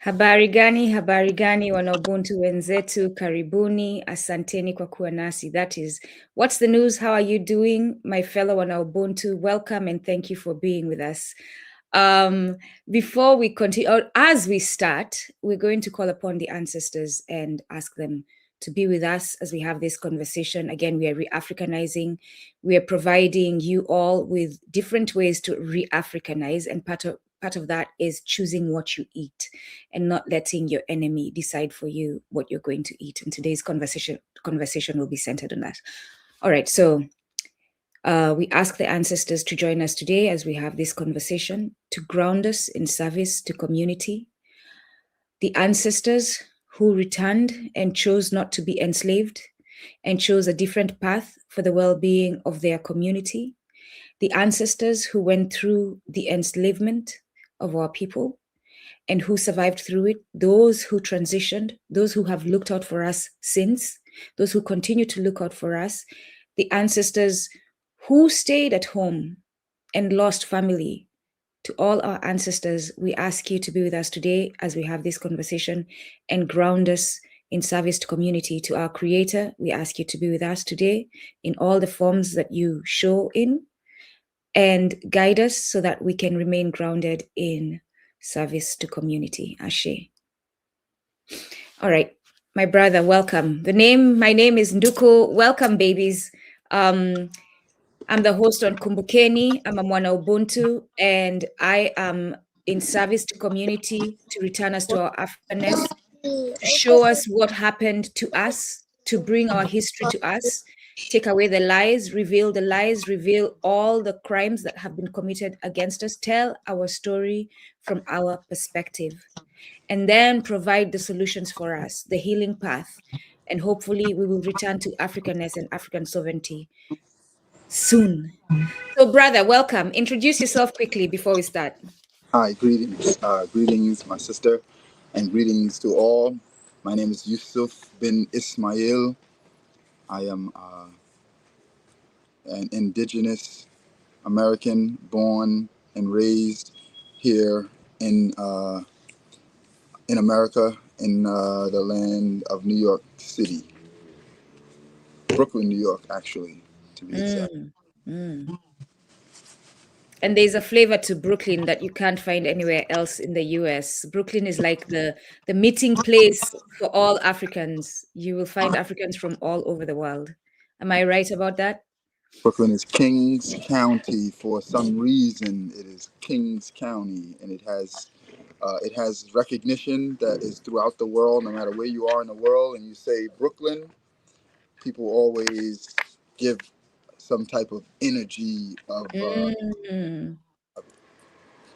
Habari gani wanaubuntu wenzetu, karibuni, asanteni kwa kuwa nasi. That is, what's the news? How are you doing, my fellow wanaubuntu? Welcome and thank you for being with us. Before we continue, or as we start, we're going to call upon the ancestors and ask them to be with us as we have this conversation. Again, we are re-Africanizing. We are providing you all with different ways to re-Africanize, and part of that is choosing what you eat and not letting your enemy decide for you what you're going to eat. And today's conversation will be centered on that. All right, so we ask the ancestors to join us today as we have this conversation to ground us in service to community. The ancestors who returned and chose not to be enslaved and chose a different path for the well-being of their community. The ancestors who went through the enslavement of our people and who survived through it, those who transitioned, those who have looked out for us since, those who continue to look out for us, the ancestors who stayed at home and lost family. To all our ancestors, we ask you to be with us today as we have this conversation and ground us in service to community. To our Creator, we ask you to be with us today in all the forms that you show in and guide us so that we can remain grounded in service to community. Ashe. All right, my brother, welcome. My name is Nduku. Welcome, babies. I'm the host on Kumbukeni. I'm a Mwana Ubuntu, and I am in service to community to return us to our Africanness, to show us what happened to us, to bring our history to us, take away the lies, reveal all the crimes that have been committed against us, tell our story from our perspective, and then provide the solutions for us, the healing path, and hopefully we will return to Africanness and African sovereignty soon. So, brother, welcome. Introduce yourself quickly before we start. Hi, greetings. Greetings, my sister, and greetings to all. My name is Yusuf Ismail. I am an indigenous American born and raised here in America, in the land of New York City. Brooklyn, New York, actually, to be exact. And there's a flavor to Brooklyn that you can't find anywhere else in the US. Brooklyn is like the meeting place for all Africans. You will find Africans from all over the world. Am I right about that? Brooklyn is Kings County. For some reason, it is Kings County, and it has recognition that is throughout the world. No matter where you are in the world, and you say Brooklyn, people always give some type of energy of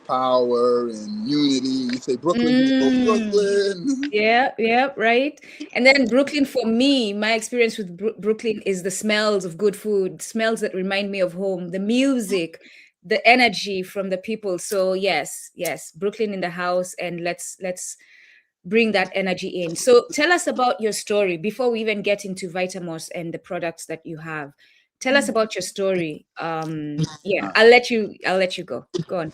power and unity. You say Brooklyn, people go Brooklyn. Yeah, right. And then Brooklyn, for me, my experience with Brooklyn is the smells of good food, smells that remind me of home, the music, the energy from the people. So yes, Brooklyn in the house, and let's bring that energy in. So tell us about your story before we even get into VitaMoss and the products that you have. Tell us about your story. Yeah, I'll let you go. Go on.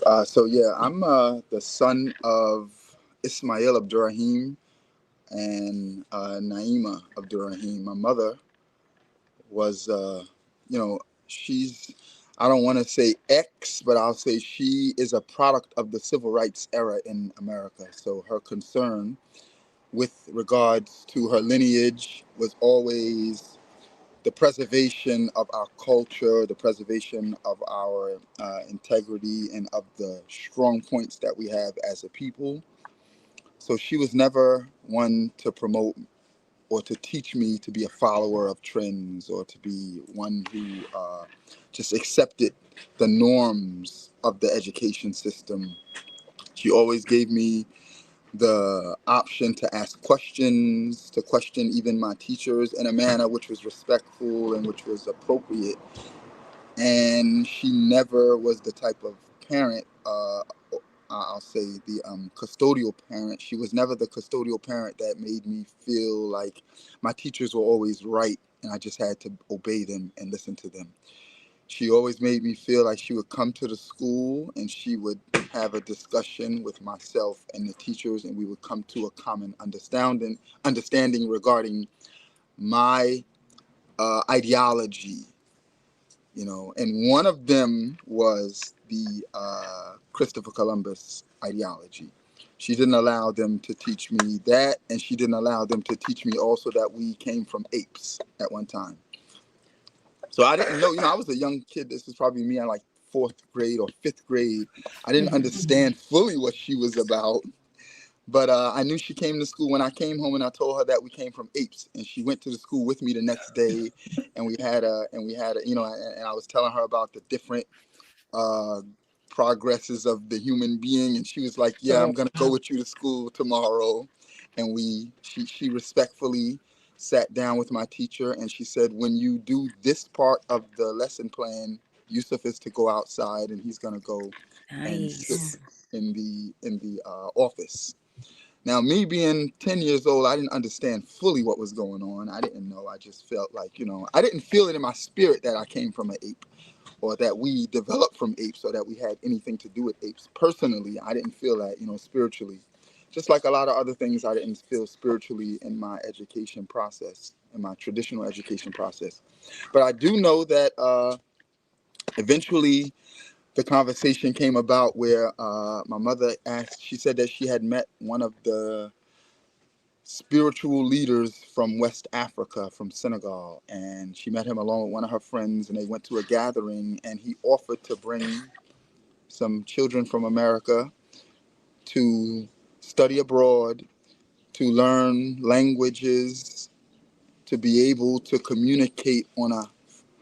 I'm the son of Ismail Abdurrahim and Naima Abdurrahim. My mother was, she's, I don't want to say ex, but I'll say she is a product of the civil rights era in America. So her concern with regards to her lineage was always the preservation of our culture, the preservation of our integrity, and of the strong points that we have as a people. So she was never one to promote or to teach me to be a follower of trends, or to be one who just accepted the norms of the education system. She always gave me the option to ask questions, to question even my teachers in a manner which was respectful and which was appropriate. And she never was the type of parent, I'll say the custodial parent. She was never the custodial parent that made me feel like my teachers were always right and I just had to obey them and listen to them. She always made me feel like she would come to the school and she would have a discussion with myself and the teachers, and we would come to a common understanding regarding my ideology, and one of them was the Christopher Columbus ideology. She didn't allow them to teach me that, and she didn't allow them to teach me also that we came from apes at one time. So I didn't know, I was a young kid. This was probably me in like fourth grade or fifth grade. I didn't understand fully what she was about. But I knew she came to school when I came home and I told her that we came from apes, and she went to the school with me the next day, and we had and I was telling her about the different uh, progresses of the human being, and she was like, "Yeah, I'm Right. gonna go with you to school tomorrow," and she respectfully sat down with my teacher, and she said, "When you do this part of the lesson plan, Yusuf is to go outside, and he's gonna go and sit Nice. in the office." Now, me being 10 years old, I didn't understand fully what was going on. I didn't know. I just felt like, I didn't feel it in my spirit that I came from an ape, or that we developed from apes, or that we had anything to do with apes. Personally, I didn't feel that, spiritually. Just like a lot of other things, I didn't feel spiritually in my education process, in my traditional education process. But I do know that eventually the conversation came about where my mother asked, she said that she had met one of the spiritual leaders from West Africa, from Senegal, and she met him along with one of her friends, and they went to a gathering, and he offered to bring some children from America to study abroad, to learn languages, to be able to communicate on a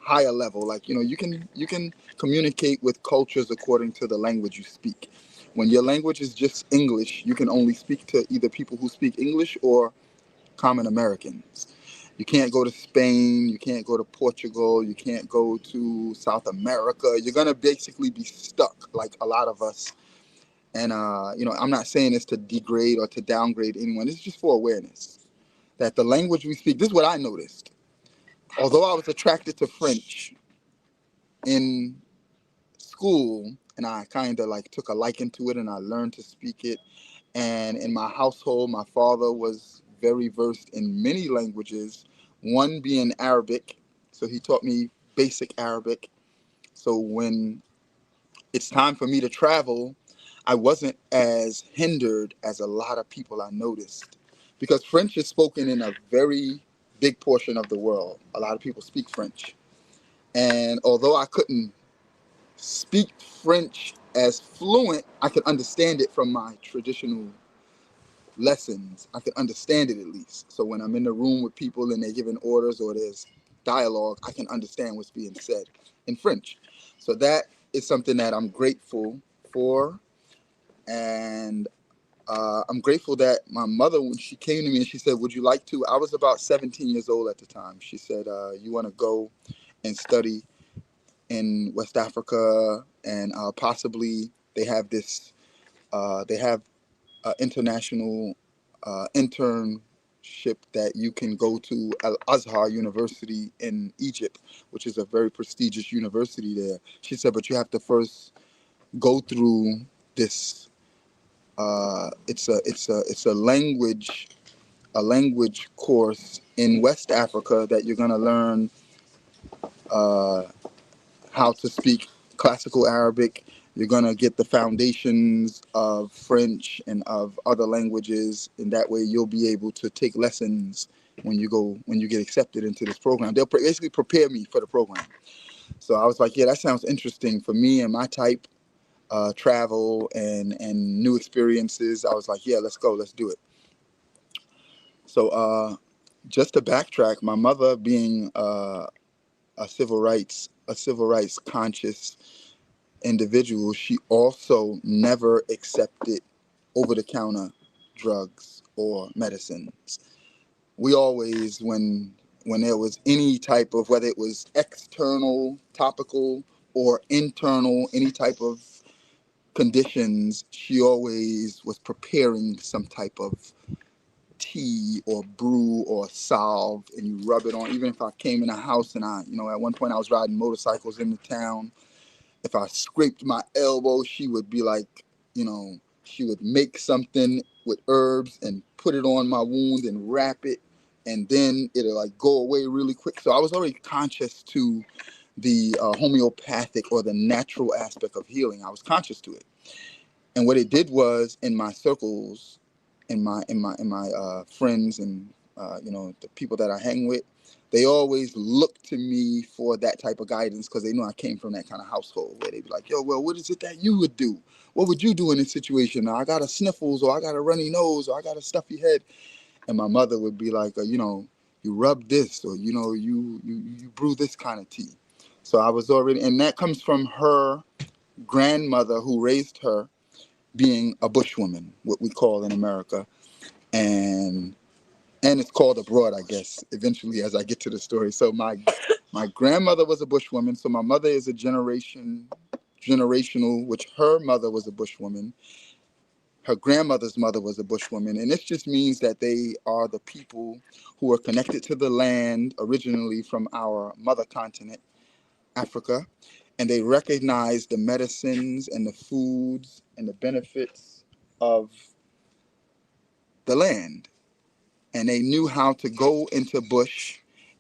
higher level. Like, you can communicate with cultures according to the language you speak. When your language is just English, you can only speak to either people who speak English or common Americans. You can't go to Spain, you can't go to Portugal, you can't go to South America. You're gonna basically be stuck, like a lot of us. And I'm not saying this to degrade or to downgrade anyone. This is just for awareness that the language we speak. This is what I noticed. Although I was attracted to French in school, and I kind of like took a liking to it, and I learned to speak it. And in my household, my father was very versed in many languages, one being Arabic. So he taught me basic Arabic. So when it's time for me to travel, I wasn't as hindered as a lot of people I noticed. Because French is spoken in a very big portion of the world. A lot of people speak French. And although I couldn't speak French as fluent, I could understand it from my traditional lessons. I could understand it at least. So when I'm in the room with people and they're giving orders or there's dialogue, I can understand what's being said in French. So that is something that I'm grateful for. And I'm grateful that my mother, when she came to me and she said, "Would you like to?" I was about 17 years old at the time. She said, "You want to go and study in West Africa, and possibly they have international internship that you can go to Al Azhar University in Egypt, which is a very prestigious university there." She said, "But you have to first go through this. It's a language course in West Africa that you're gonna learn uh, how to speak classical Arabic. You're gonna get the foundations of French and of other languages, and that way you'll be able to take lessons when you get accepted into this program." They'll basically prepare me for the program. So I was like, "Yeah, that sounds interesting for me and my type travel and new experiences." I was like, "Yeah, let's go, let's do it." So just to backtrack, my mother being a civil rights conscious individual, she also never accepted over-the-counter drugs or medicines. We always, when there was any type of, whether it was external, topical, or internal, any type of conditions, she always was preparing some type of tea or brew or salve, and you rub it on. Even if I came in a house and at one point I was riding motorcycles in the town. If I scraped my elbow, she would be like, she would make something with herbs and put it on my wound and wrap it, and then it'll like go away really quick. So I was already conscious to the homeopathic or the natural aspect of healing. I was conscious to it. And what it did was, in my circles, in my friends, and the people that I hang with, they always look to me for that type of guidance, because they know I came from that kind of household where they'd be like, yo, well, what is it that you would do? What would you do in this situation? I got a sniffles, or I got a runny nose, or I got a stuffy head. And my mother would be like, you rub this, or you brew this kind of tea. So I was already, and that comes from her grandmother who raised her, being a bushwoman, what we call in America, and it's called abroad, I guess, eventually as I get to the story. So my grandmother was a bushwoman. So my mother is a generational, which her mother was a bushwoman. Her grandmother's mother was a bushwoman. And this just means that they are the people who are connected to the land originally from our mother continent, Africa. And they recognize the medicines and the foods and the benefits of the land. And they knew how to go into bush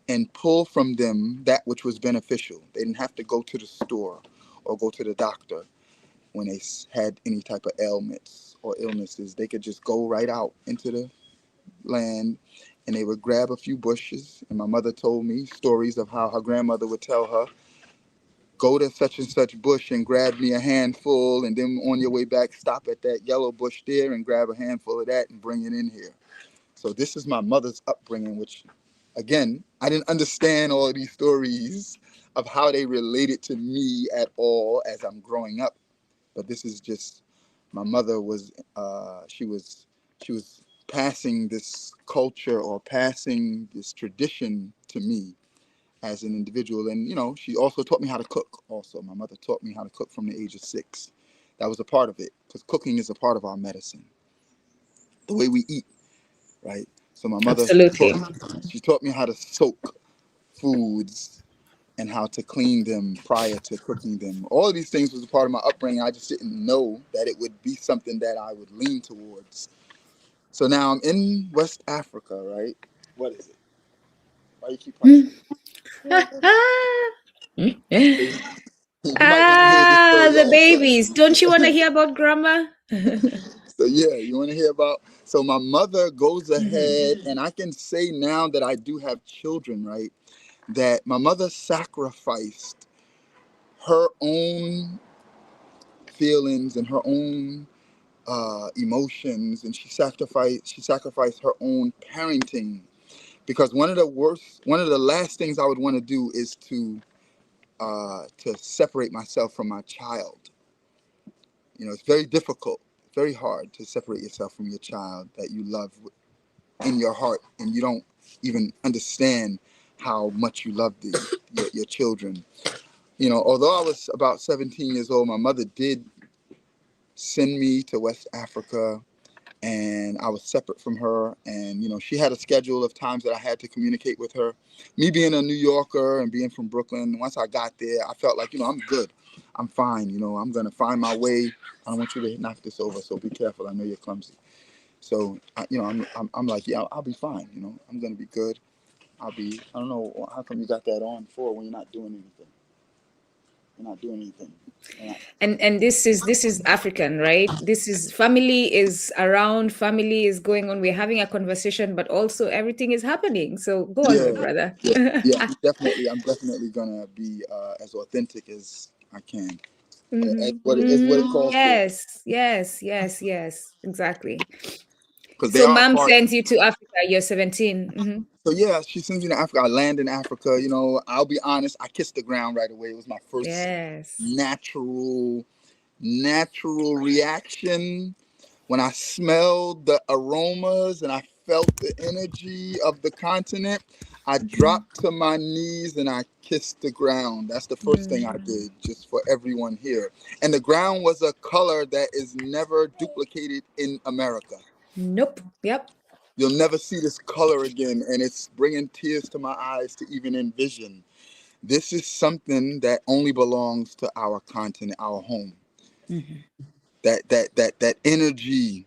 and pull from them that which was beneficial. They didn't have to go to the store or go to the doctor when they had any type of ailments or illnesses. They could just go right out into the land, and they would grab a few bushes. And my mother told me stories of how her grandmother would tell her, go to such and such bush and grab me a handful, and then on your way back, stop at that yellow bush there and grab a handful of that and bring it in here. So this is my mother's upbringing, which, again, I didn't understand all of these stories of how they related to me at all as I'm growing up. But this is just, my mother was, she was passing this culture or passing this tradition to me as an individual. And, she also taught me how to cook also. My mother taught me how to cook from the age of 6. That was a part of it, because cooking is a part of our medicine. The way we eat, right? So my mother she taught me how to soak foods and how to clean them prior to cooking them. All of these things was a part of my upbringing. I just didn't know that it would be something that I would lean towards. So now I'm in West Africa, right? What is it? Why you keep punching me? You might want to hear this story The also. babies. Don't you want to hear about grandma? So yeah, you want to hear about, so my mother goes ahead, and I can say now that I do have children, right, that my mother sacrificed her own feelings and her own emotions, and she sacrificed her own parenting, because one of the last things I would want to do is to separate myself from my child. It's very difficult, very hard to separate yourself from your child that you love in your heart, and you don't even understand how much you love your children. Although I was about 17 years old, my mother did send me to West Africa, and I was separate from her. And, she had a schedule of times that I had to communicate with her. Me being a New Yorker and being from Brooklyn, once I got there, I felt like, I'm good. I'm fine. I'm going to find my way. I don't want you to knock this over, so be careful. I know you're clumsy. So, I'm like, yeah, I'll be fine. I'm going to be good. I don't know, how come you got that on for when you're not doing anything? You're not doing anything. And this is African, right? This is, family is around, family is going on. We're having a conversation, but also everything is happening. So go on, my brother. Yeah, I'm definitely gonna be as authentic as I can. As what it calls Yes, exactly. because they So are mom part. sends you to Africa, you're 17. So yeah, she sends me to Africa. I land in Africa. I'll be honest. I kissed the ground right away. It was my first Yes. natural reaction when I smelled the aromas and I felt the energy of the continent. I dropped to my knees and I kissed the ground. That's the first thing I did, just for everyone here. And the ground was a color that is never duplicated in America. Nope. Yep. You'll never see this color again, and it's bringing tears to my eyes to even envision. This is something that only belongs to our continent, our home. Mhm. That energy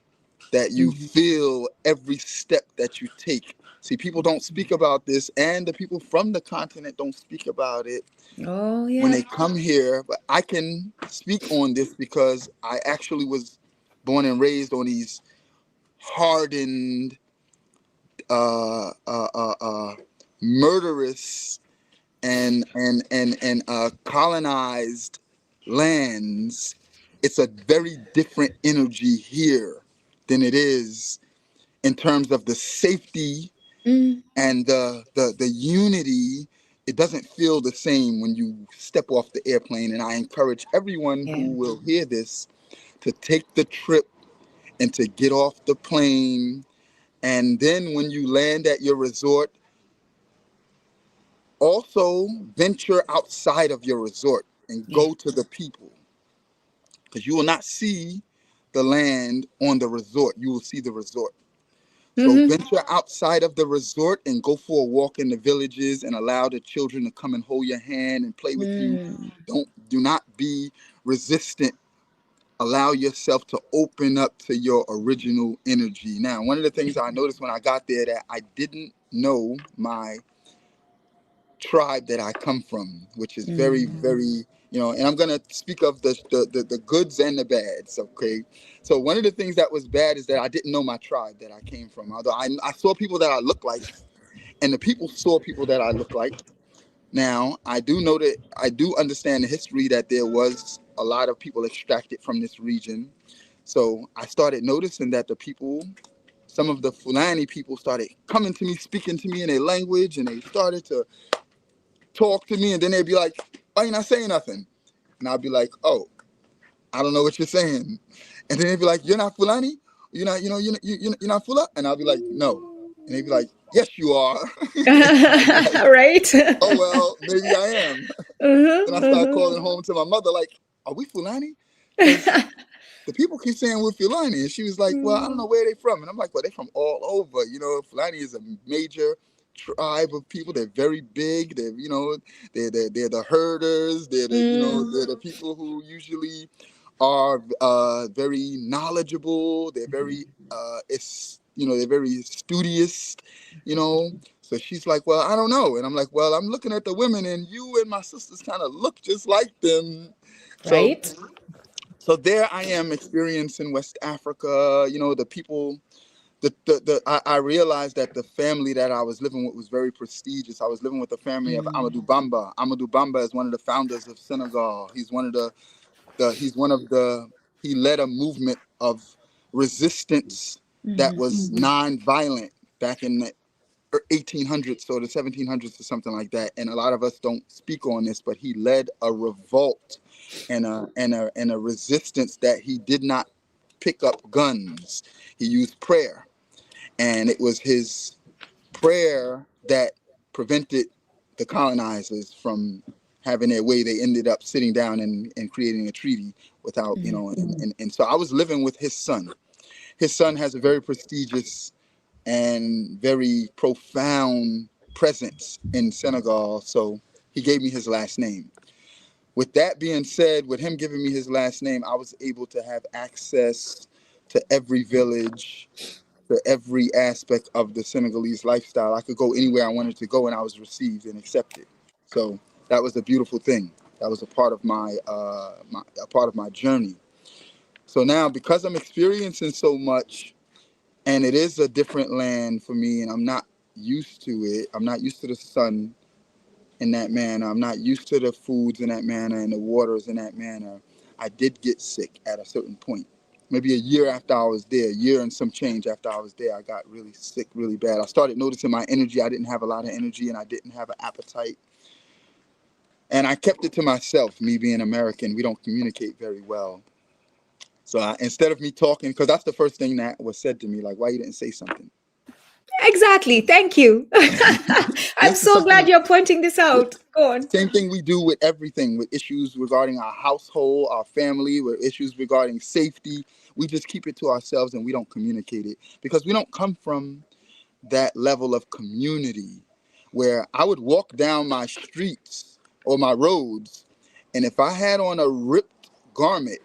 that you Mhm. feel every step that you take. See, people don't speak about this, and the people from the continent don't speak about it Oh, when yeah. they come here. But I can speak on this because I actually was born and raised on these hardened, uh, uh, uh, uh, murderous, and colonized lands. It's a very different energy here than it is in terms of the safety Mm. and the unity. It doesn't feel the same when you step off the airplane. And I encourage everyone Yeah. who will hear this to take the trip and to get off the plane. And then when you land at your resort, also venture outside of your resort and Yeah. go to the people, because you will not see the land on the resort. You will see the resort. So Mhm. venture outside of the resort and go for a walk in the villages and allow the children to come and hold your hand and play with you. Mm. Do not be resistant. Allow yourself to open up to your original energy. Now, one of the things I noticed when I got there, that I didn't know my tribe that I come from, which is very, Mm. very, and I'm going to speak of the goods and the bads, okay? So one of the things that was bad is that I didn't know my tribe that I came from. Although I saw people that I look like, and the people saw people that I look like. Now, I do know that I do understand the history that there was a lot of people extracted from this region. So I started noticing that the people, some of the Fulani people, started coming to me, speaking to me in their language, and they started to talk to me, and then they'd be like, "Oh, you're not saying nothing," and I'd be like, "Oh, I don't know what you're saying," and then they'd be like, "You're not Fulani? You're not, you're not Fula?" And I'll be like, "No," and they'd be like, "Yes, you are." And I'd be like, Right. "Oh well, maybe I am." Then I start Uh-huh, calling home to my mother, like, "Are we Fulani?" Because uh-huh. the people keep saying we're Fulani, and she was like, "Well, I don't know where they from," and I'm like, "Well, they from all over. Fulani is a major tribe of people. They're very big. They're the herders. Mm. They're the people who usually are very knowledgeable. They're very they're very studious. You know." So she's like, "Well, I don't know," and I'm like, "Well, I'm looking at the women, and you and my sisters kind of look just like them." So Right? there I am experiencing West Africa. The people, I realized that the family that I was living with was very prestigious. I was living with the family of Mm. Amadou Bamba. Amadou Bamba is one of the founders of Senegal. He's one of the he led a movement of resistance that Mhm. was non-violent back in the 1800s or the 1700s or something like that. And a lot of us don't speak on this, but he led a revolt and a resistance that he did not pick up guns. He used prayer, and it was his prayer that prevented the colonizers from having their way. They ended up sitting down and creating a treaty without, Mhm. and so I was living with his son. His son has a very prestigious and very profound presence in Senegal. So he gave me his last name. With that being said, with him giving me his last name, I was able to have access to every village, to every aspect of the Senegalese lifestyle. I could go anywhere I wanted to go, and I was received and accepted. So that was a beautiful thing. That was a part of a part of my journey. So now, because I'm experiencing so much, and it is a different land for me, and I'm not used to it. I'm not used to the sun in that manner. I'm not used to the foods in that manner and the waters in that manner. I did get sick at a certain point. Maybe a year after I was there, a year and some change after I was there, I got really sick really bad. I started noticing my energy. I didn't have a lot of energy, and I didn't have an appetite. And I kept it to myself. Me being American, we don't communicate very well. So instead of me talking, because that's the first thing that was said to me, like, why you didn't say something? Exactly. Thank you. I'm This is so glad something. you're pointing this out. Go on. Same thing we do with everything, with issues regarding our household, our family, with issues regarding safety. We just keep it to ourselves and we don't communicate it because we don't come from that level of community where I would walk down my streets or my roads, and if I had on a ripped garment,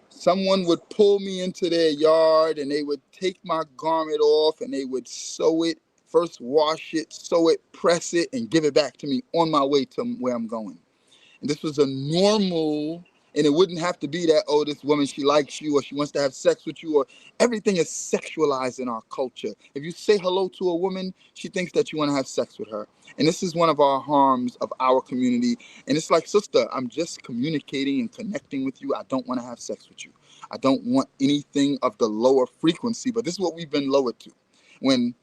someone would pull me into their yard and they would take my garment off and they would sew it, first wash it, sew it, press it, and give it back to me on my way to where I'm going. And this was a normal, and it wouldn't have to be that, oh, this woman, she likes you or she wants to have sex with you, or everything is sexualized in our culture. If you say hello to a woman, she thinks that you want to have sex with her. And this is one of our harms of our community. And it's like, sister, I'm just communicating and connecting with you. I don't want to have sex with you. I don't want anything of the lower frequency, but this is what we've been lowered to. When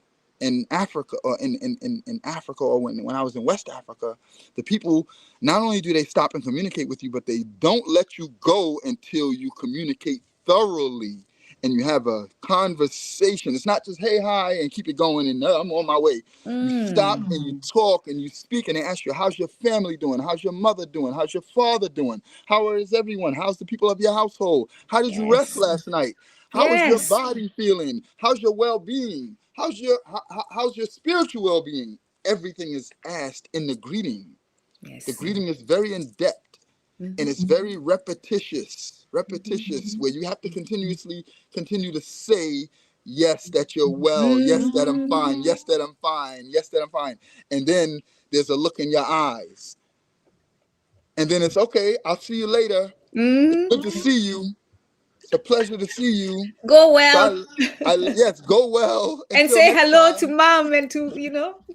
in Africa, or in Africa, or when I was in West Africa, the people, not only do they stop and communicate with you, but they don't let you go until you communicate thoroughly and you have a conversation. It's not just, hey, hi, and keep it going, and I'm on my way. You stop and you talk and you speak, and they ask you, how's your family doing? How's your mother doing? How's your father doing? How is everyone? How's the people of your household? How did you rest last night? How is your body feeling? How's your well-being? How's your spiritual well-being? Everything is asked in the greeting. Yes. The greeting is very in-depth. And it's very repetitious, where you have to continue to say, yes, that you're well, yes, that I'm fine, yes, that I'm fine, yes, that I'm fine. And then there's a look in your eyes. And then it's, okay, I'll see you later. It's good to see you. It's a pleasure to see you. Go well. So yes, go well. And say hello to mom and to,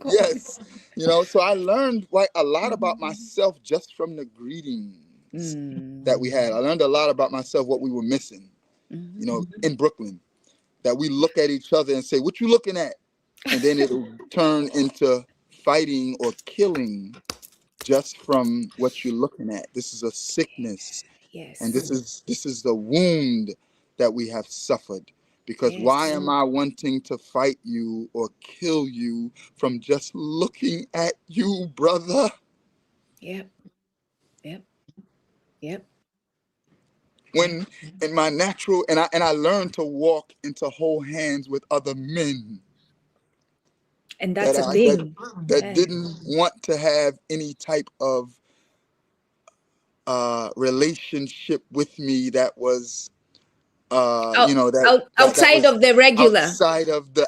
Yes. So I learned a lot about myself just from the greetings that we had. I learned a lot about myself, what we were missing, in Brooklyn, that we look at each other and say, what you looking at? And then it'll turn into fighting or killing just from what you're looking at. This is a sickness. Yes. And this is the wound that we have suffered. Because why am I wanting to fight you or kill you from just looking at you, brother? Yep. When in my natural, and I learned to walk and to hold hands with other men. And that's a thing. That didn't want to have any type of relationship with me that was outside of the regular,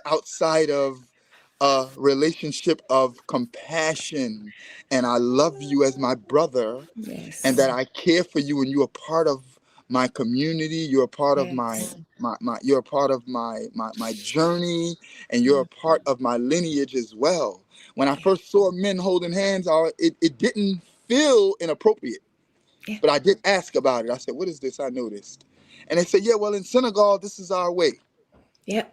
outside of a relationship of compassion, and I love you as my brother. Yes. And that I care for you, and you are part of my community. You're a part of my you're a part of my journey, and you're a part of my lineage as well. When I first saw men holding hands, it didn't feel inappropriate. Yeah. But I did ask about it. I said, what is this? I noticed. And they said, yeah, well, in Senegal, this is our way. Yeah.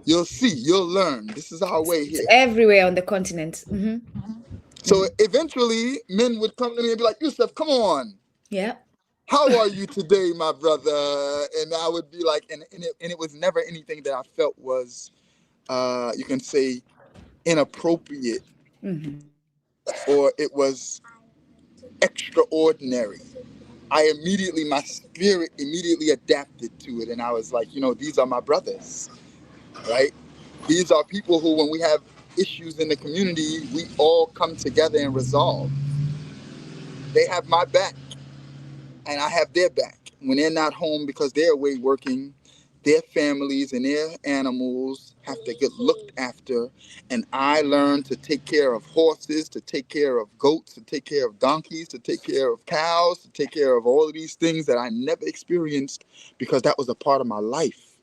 You'll see, you'll learn. This is our way here. It's everywhere on the continent. So eventually, men would come to me and be like, Yusuf, come on. Yeah. How are you today, my brother? And I would be like, and it was never anything that I felt was, you can say, inappropriate, or it was extraordinary. My spirit immediately adapted to it. And I was like, these are my brothers, right? These are people who, when we have issues in the community, we all come together and resolve. They have my back, and I have their back. When they're not home because they're away working, their families and their animals have to get looked after. And I learned to take care of horses, to take care of goats, to take care of donkeys, to take care of cows, to take care of all of these things that I never experienced because that was a part of my life.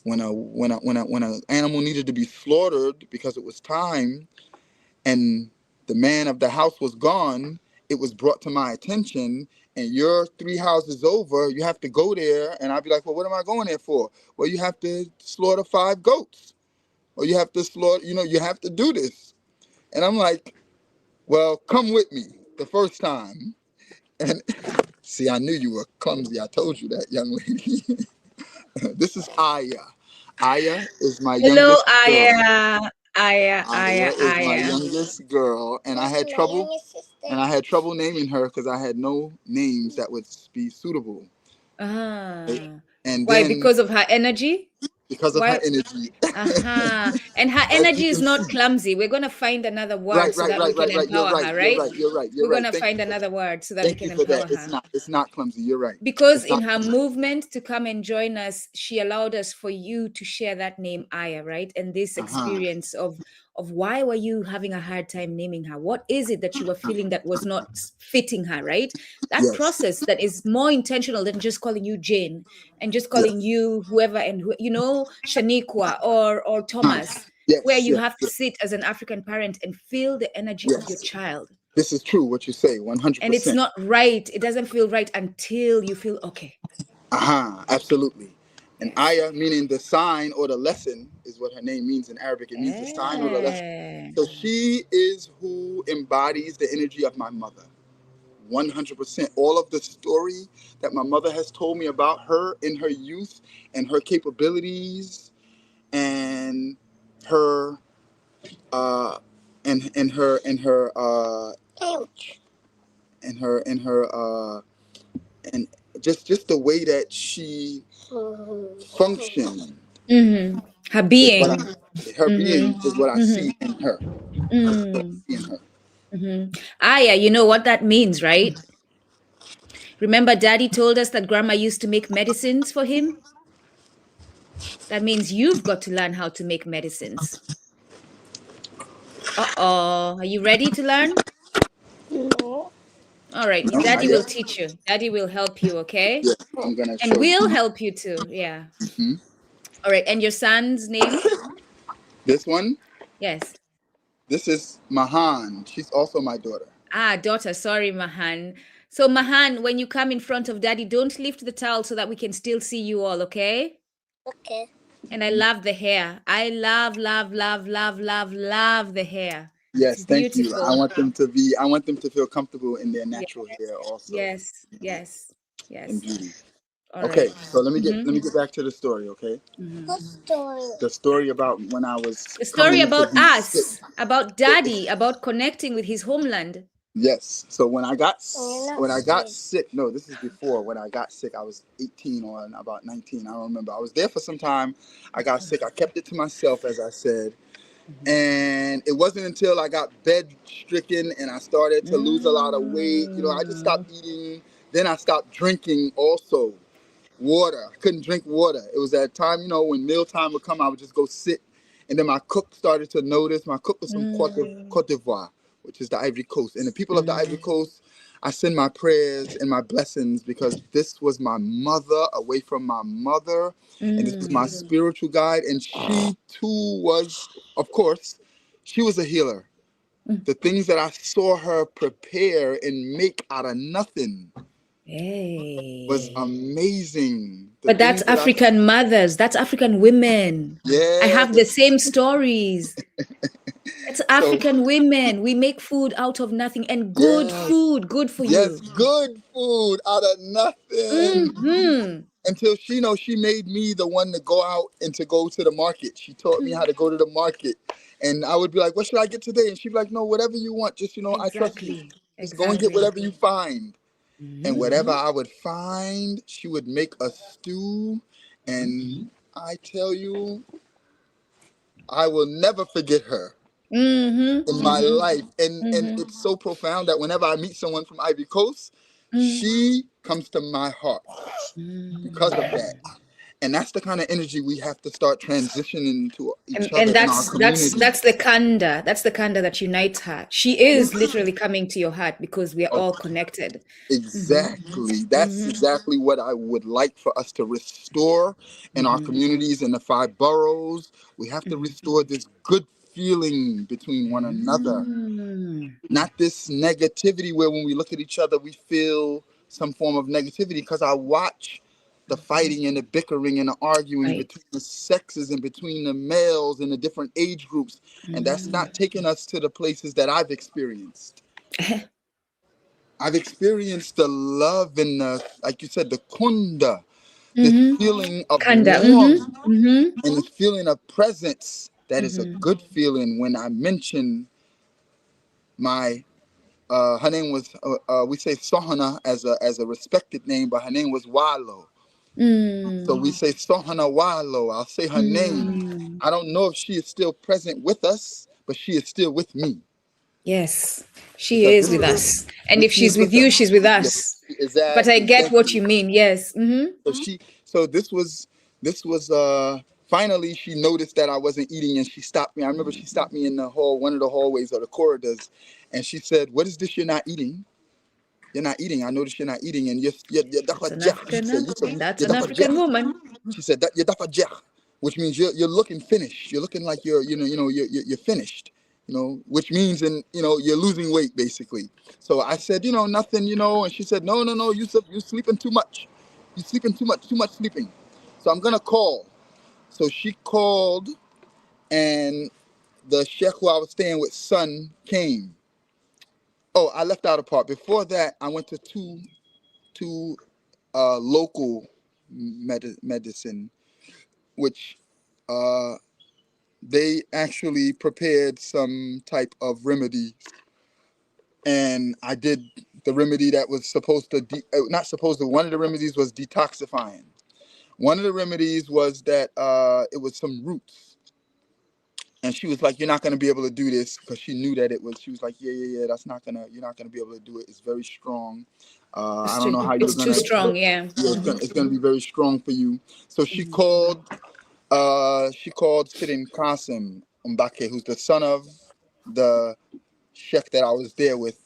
When an animal needed to be slaughtered because it was time, and the man of the house was gone, it was brought to my attention, and you're 3 houses over, you have to go there. And I'd be like, well, what am I going there for? Well, you have to slaughter 5 goats, or you have to slaughter, you have to do this. And I'm like, well, come with me the first time. And see, I knew you were clumsy. I told you that, young lady. This is Aya. Aya is my youngest girl. Hello, Aya. Aya is my youngest girl, and I had trouble naming her because I had no names that would be suitable. And why? Because of her energy? because of her Why? energy. And her As energy you is can not see. clumsy. We're gonna find another Right, word so right, that we right, can right, right. You're empower right. her, You're right? right. You're right. You're We're right. gonna Thank you find for another that. word so that we Thank you can for that. empower her. It's not clumsy. You're right. Because It's in not her clumsy. movement to come and join us, she allowed us for you to share that name, Aya, right? And this Uh-huh. experience of why were you having a hard time naming her? What is it that you were feeling that was not fitting her, right? That Yes. process that is more intentional than just calling you Jane and just calling Yes. you whoever and who, Shaniqua or Huh. Thomas, where Yes. you Yes. have to Yes. sit as an African parent and feel the energy of your Yes. child. This is true. What you say. And it's 100%. not right. It doesn't feel right until you feel okay. Uh-huh. Absolutely. And Yes. Aya, meaning the sign or the lesson, is what her name means in Arabic. It means the sign or the lesson. Eh. So she is who embodies the energy of my mother. 100%. All of the story that my mother has told me about her in her youth and her capabilities and her uh ouch, and just the way that she functioned Mm-hmm. Her is what being. her Mm-hmm. being is what I Mm-hmm. see in her. Mm. In her. Mm-hmm. Aya, you know what that means, right? Remember, Daddy told us that Grandma used to make medicines for him? That means you've got to learn how to make medicines. Uh-oh. Are you ready to learn? No. All right. No, not Daddy will yet. teach you. Daddy will help you, okay? Yeah, I'm gonna And show we'll you. help you too. Yeah. Hmm. All right. And your son's name? This one, Yes. this is Mahan. She's also my daughter. Daughter. Sorry, Mahan. So, Mahan, when you come in front of Daddy, don't lift the towel so that we can still see you all, okay? Okay. And I love the hair. I love, love, love, love, love, love the hair. It's Yes, thank you. beautiful. I want them to feel comfortable in their Yes, natural hair also, yes, yes, and yes. beauty. All Okay, right. so let me get Mm-hmm. back to the story, okay? Mm-hmm. What story? The story about when I was The story coming to about be sick. us, about Daddy, about connecting with his homeland. Yes. So when I got You're not when I got sick. sick, no, this is before when I got sick. I was 18 or about 19. I don't remember. I was there for some time. I got sick. I kept it to myself, as I said. And it wasn't until I got bed stricken and I started to lose a lot of weight. I just Mm. stopped eating. Then I stopped drinking also water. I couldn't drink water. It was that time, when mealtime would come, I would just go sit. And then my cook started to notice. My cook was from Mm. Cote d'Ivoire, which is the Ivory Coast. And the people of the Ivory Mm. Coast, I send my prayers and my blessings because this was my mother away from my mother. And this was my Mm. spiritual guide. And she too was, of course, she was a healer. Mm. The things that I saw her prepare and make out of nothing was Hey. amazing. The But that's things that African mothers, that's African women. I yeah, have the same stories. It's so African women. We make food out of nothing and good yes, food, good for yes, you. good food out of nothing. Mm-hmm. Until she made me the one to go out and to go to the market. She taught me how to go to the market. And I would be like, what should I get today? And she'd be like, no, whatever you want. Just, I trust you. Exactly. Just go and get Exactly. whatever you find. And Mm-hmm. whatever I would find, she would make a stew. And I tell you, I will never forget her Mm-hmm. in my Mm-hmm. life. And Mm-hmm. it's so profound that whenever I meet someone from Ivory Coast, she comes to my heart because of that. Mm-hmm. And that's the kind of energy we have to start transitioning to each And other in our community. that's the kanda. That's the kanda that unites her. She is literally coming to your heart because we are Oh, all connected. Mm-hmm. exactly. That's Mm-hmm. exactly what I would like for us to restore in our Mm-hmm. communities in the 5 boroughs. We have to Mm-hmm. restore this good feeling between one another. Mm-hmm. Not this negativity where when we look at each other, we feel some form of negativity. Because I watch the fighting and the bickering and the arguing Right. between the sexes and between the males and the different age groups. And that's Mm. not taking us to the places that I've experienced. I've experienced the love and the, like you said, the kunda, this Mm-hmm. feeling of Kanda. Mm-hmm. warmth Mm-hmm. and this feeling of presence that is a Mm-hmm. good feeling. When I mention my her name was we say Sohana as a respected name, but her name was Walo. So we say Sohana Walo. I'll say her name. Mm. I don't know if she is still present with us, but she is still with me. Yes, she Because is with us. And if she she's is with with you, us. she's with Yes, us. But I exactly. get Thank what you. you mean. Yes. So this was finally she noticed that I wasn't eating and she stopped me. I remember she stopped me in the hall, one of the hallways or the corridors, and she said, "What is this you're not eating? You're not eating. I noticed you're not eating, and you're That's dafa an jack." She African, said, and that's "You're an dafa jack." African woman. She said that you're dafa jack, which means you're looking finished. You're looking like you're finished. Which means you're losing weight basically. So I said, nothing, and she said, no, Yusuf, you're sleeping too much. You're sleeping too much sleeping. So I'm gonna call. So she called, and the sheikh who I was staying with, son, came. Oh, I left out a part. Before that, I went to two local medicine, which they actually prepared some type of remedy, and I did the remedy that was supposed to not supposed to. One of the remedies was detoxifying. One of the remedies was that it was some roots, and she was like, "You're not going to be able to do this," because she knew that it was. She was like, "Yeah, that's not gonna. You're not going to be able to do it. It's very strong. I don't know how you're It's too gonna. strong. Yeah. Yeah, it's gonna be very strong for you." So she called. She called Sidin Qasim Mbake, who's the son of the sheikh that I was there with.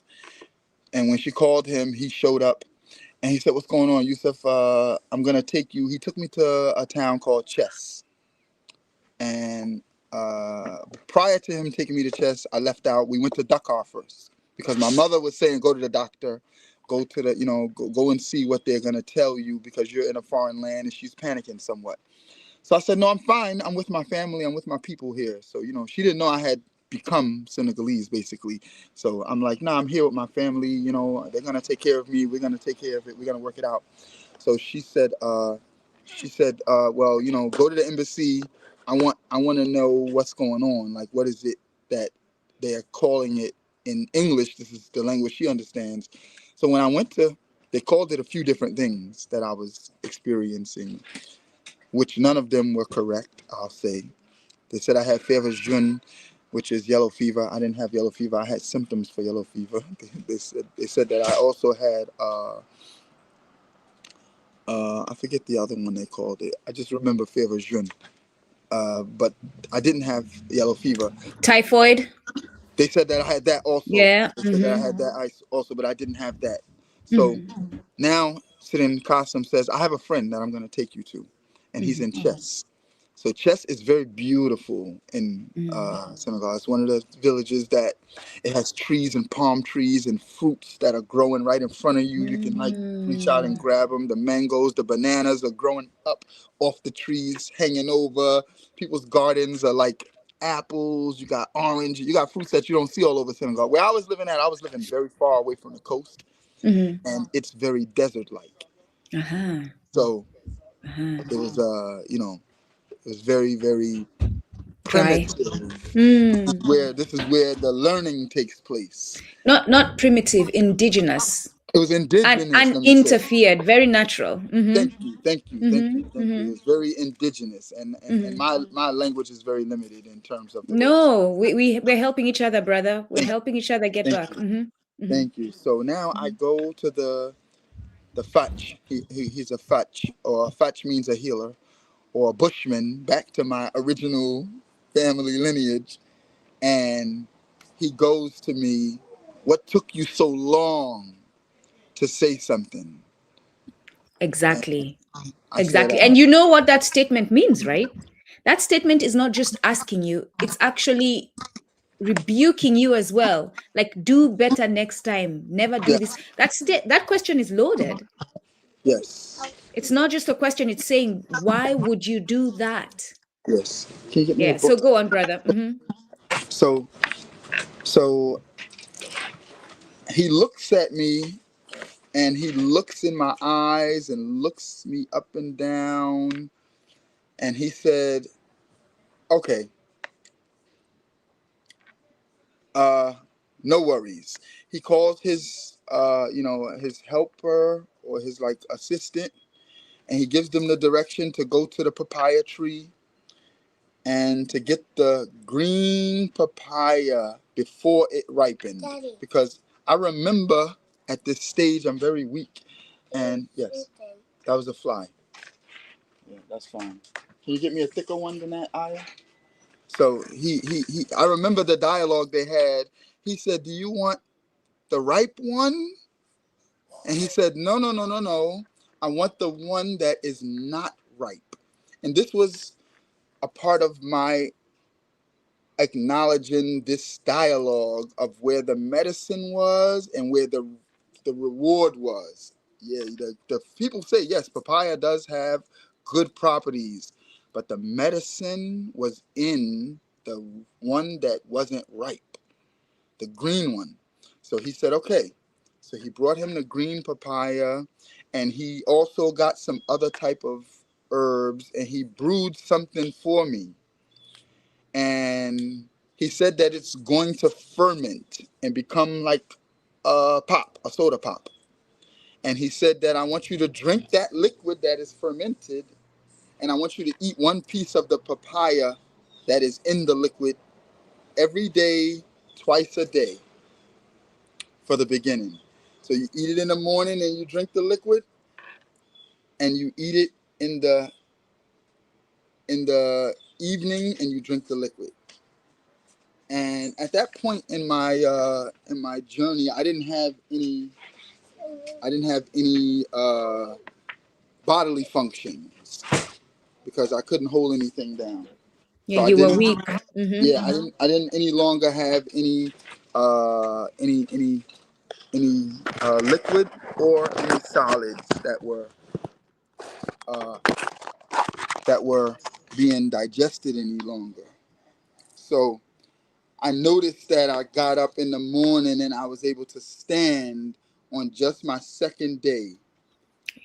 And when she called him, he showed up and he said, "What's going on, Yusuf? I'm gonna take you." He took me to a town called Chess. And prior to him taking me to Chess, I left out. We went to Dakar first because my mother was saying, "Go to the doctor, go to the, go and see what they're gonna tell you because you're in a foreign land," and she's panicking somewhat. So I said, "No, I'm fine. I'm with my family. I'm with my people here." So, she didn't know I had become Senegalese, basically. So I'm like, "No, I'm here with my family. They're going to take care of me. We're going to take care of it. We're going to work it out." So she said, "Well, go to the embassy. I want to know what's going on. Like, what is it that they're calling it in English? This is the language she understands." So when I went they called it a few different things that I was experiencing, which none of them were correct, I'll say. They said I had fever jaune, which is yellow fever. I didn't have yellow fever. I had symptoms for yellow fever. They said that I also had I forget the other one they called it. I just remember fever jaune. But I didn't have yellow fever. Typhoid. They said that I had that also. Yeah. They said that I had that also, but I didn't have that. So now Sidin Qasim says, "I have a friend that I'm going to take you to, and he's in Chess." So Chess is very beautiful in Senegal. It's one of the villages that it has trees and palm trees and fruits that are growing right in front of you. You can reach out and grab them. The mangoes, the bananas are growing up off the trees, hanging over. People's gardens are like apples. You got orange. You got fruits that you don't see all over Senegal. Where I was living I was living very far away from the coast, and it's very desert-like. So it was, it was very, very Dry. primitive. This is where the learning takes place. Not primitive, indigenous. It was And indigenous, let me say. uninterfered, very natural. Thank you. It's very indigenous, and my language is very limited in terms of the words. No, we're helping each other, brother. We're Thank, helping each other get thank back. you, thank you. So now I go to the Fach. He's a Fach, or a Fach means a healer, or a Bushman, back to my original family lineage, and he goes to me, "What took you so long to say something?" And Exactly. I said, Exactly. And you know what that statement means, right? That statement is not just asking you, it's actually rebuking you as well. Like, do better next time. Never do this. yes, That question is loaded. yes, It's not just a question, it's saying, why would you do that? yes. Can you get me a Yeah. So book? go on, brother. So, so he looks at me, and he looks in my eyes and looks me up and down, and he said, "Okay, uh, no worries." He calls his, his helper or his like assistant, and he gives them the direction to go to the papaya tree and to get the green papaya before it ripened. Daddy. Because I remember at this stage I'm very weak. And yes, that was a fly. Yeah, that's fine. Can you get me a thicker one than that, Aya? So I remember the dialogue they had. He said, "Do you want the ripe one?" And he said, "No, no, no, no, no. I want the one that is not ripe." And this was a part of my acknowledging this dialogue of where the medicine was and where the reward was. Yeah, the people say, yes, papaya does have good properties, but the medicine was in the one that wasn't ripe, the green one. So he said, okay. So he brought him the green papaya, and he also got some other type of herbs, and he brewed something for me. And he said that it's going to ferment and become like a soda pop. And he said that I want you to drink that liquid that is fermented, and I want you to eat one piece of the papaya that is in the liquid every day, twice a day for the beginning. So you eat it in the morning and you drink the liquid, and you eat it in the evening and you drink the liquid. And at that point in my journey, I didn't have any bodily functions because I couldn't hold anything down. Yeah, So I you were didn't. weak. Mm-hmm. Yeah, I didn't any longer have any liquid or any solids uh, that were being digested any longer. So I noticed that I got up in the morning and I was able to stand on just my second day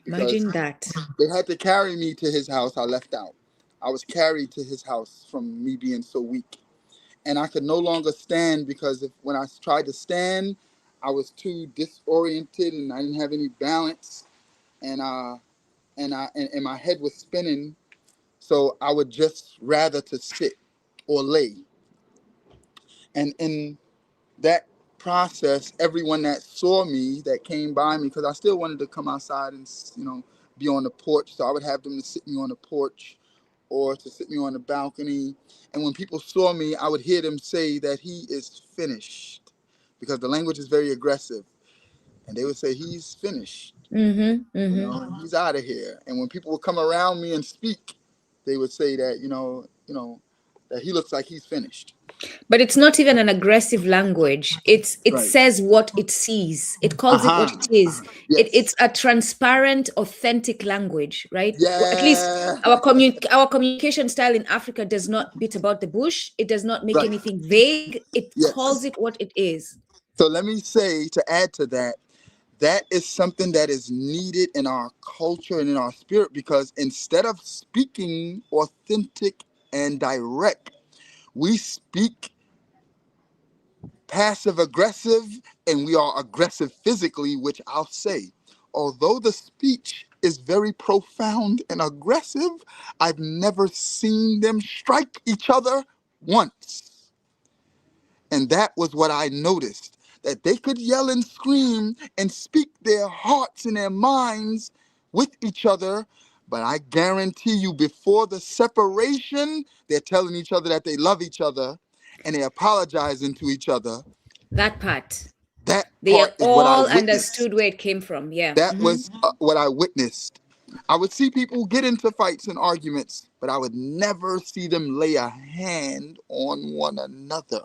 because Imagine that. they had to carry me to his house. I left out. I was carried to his house from me being so weak. And I could no longer stand because when I tried to stand, I was too disoriented and I didn't have any balance. And my head was spinning. So I would just rather to sit or lay. And in that process, everyone that saw me, that came by me, because I still wanted to come outside and be on the porch, so I would have them to sit me on the porch or to sit me on the balcony. And when people saw me, I would hear them say that he is finished, because the language is very aggressive, and they would say he's finished, Mm-hmm. Mm-hmm. he's out of here. And when people would come around me and speak, they would say that that he looks like he's finished. But it's not even an aggressive language. It Right. says what it sees. It calls it what Uh-huh. it is. It's Yes. a transparent, authentic language, right? Well, at least Yeah. our communication style in Africa does not beat about the bush. It does not make Right. anything vague. It calls Yes. it what it is. So let me say, to add to that, that is something that is needed in our culture and in our spirit, because instead of speaking authentic and direct, we speak passive aggressive, and we are aggressive physically, which I'll say, although the speech is very profound and aggressive, I've never seen them strike each other once. And that was what I noticed, that they could yell and scream and speak their hearts and their minds with each other. But I guarantee you, before the separation, they're telling each other that they love each other and they're apologizing to each other. That part. That They part is what I all witnessed. understood where it came from. Yeah. That Mm-hmm. was what I witnessed. I would see people get into fights and arguments, but I would never see them lay a hand on one another.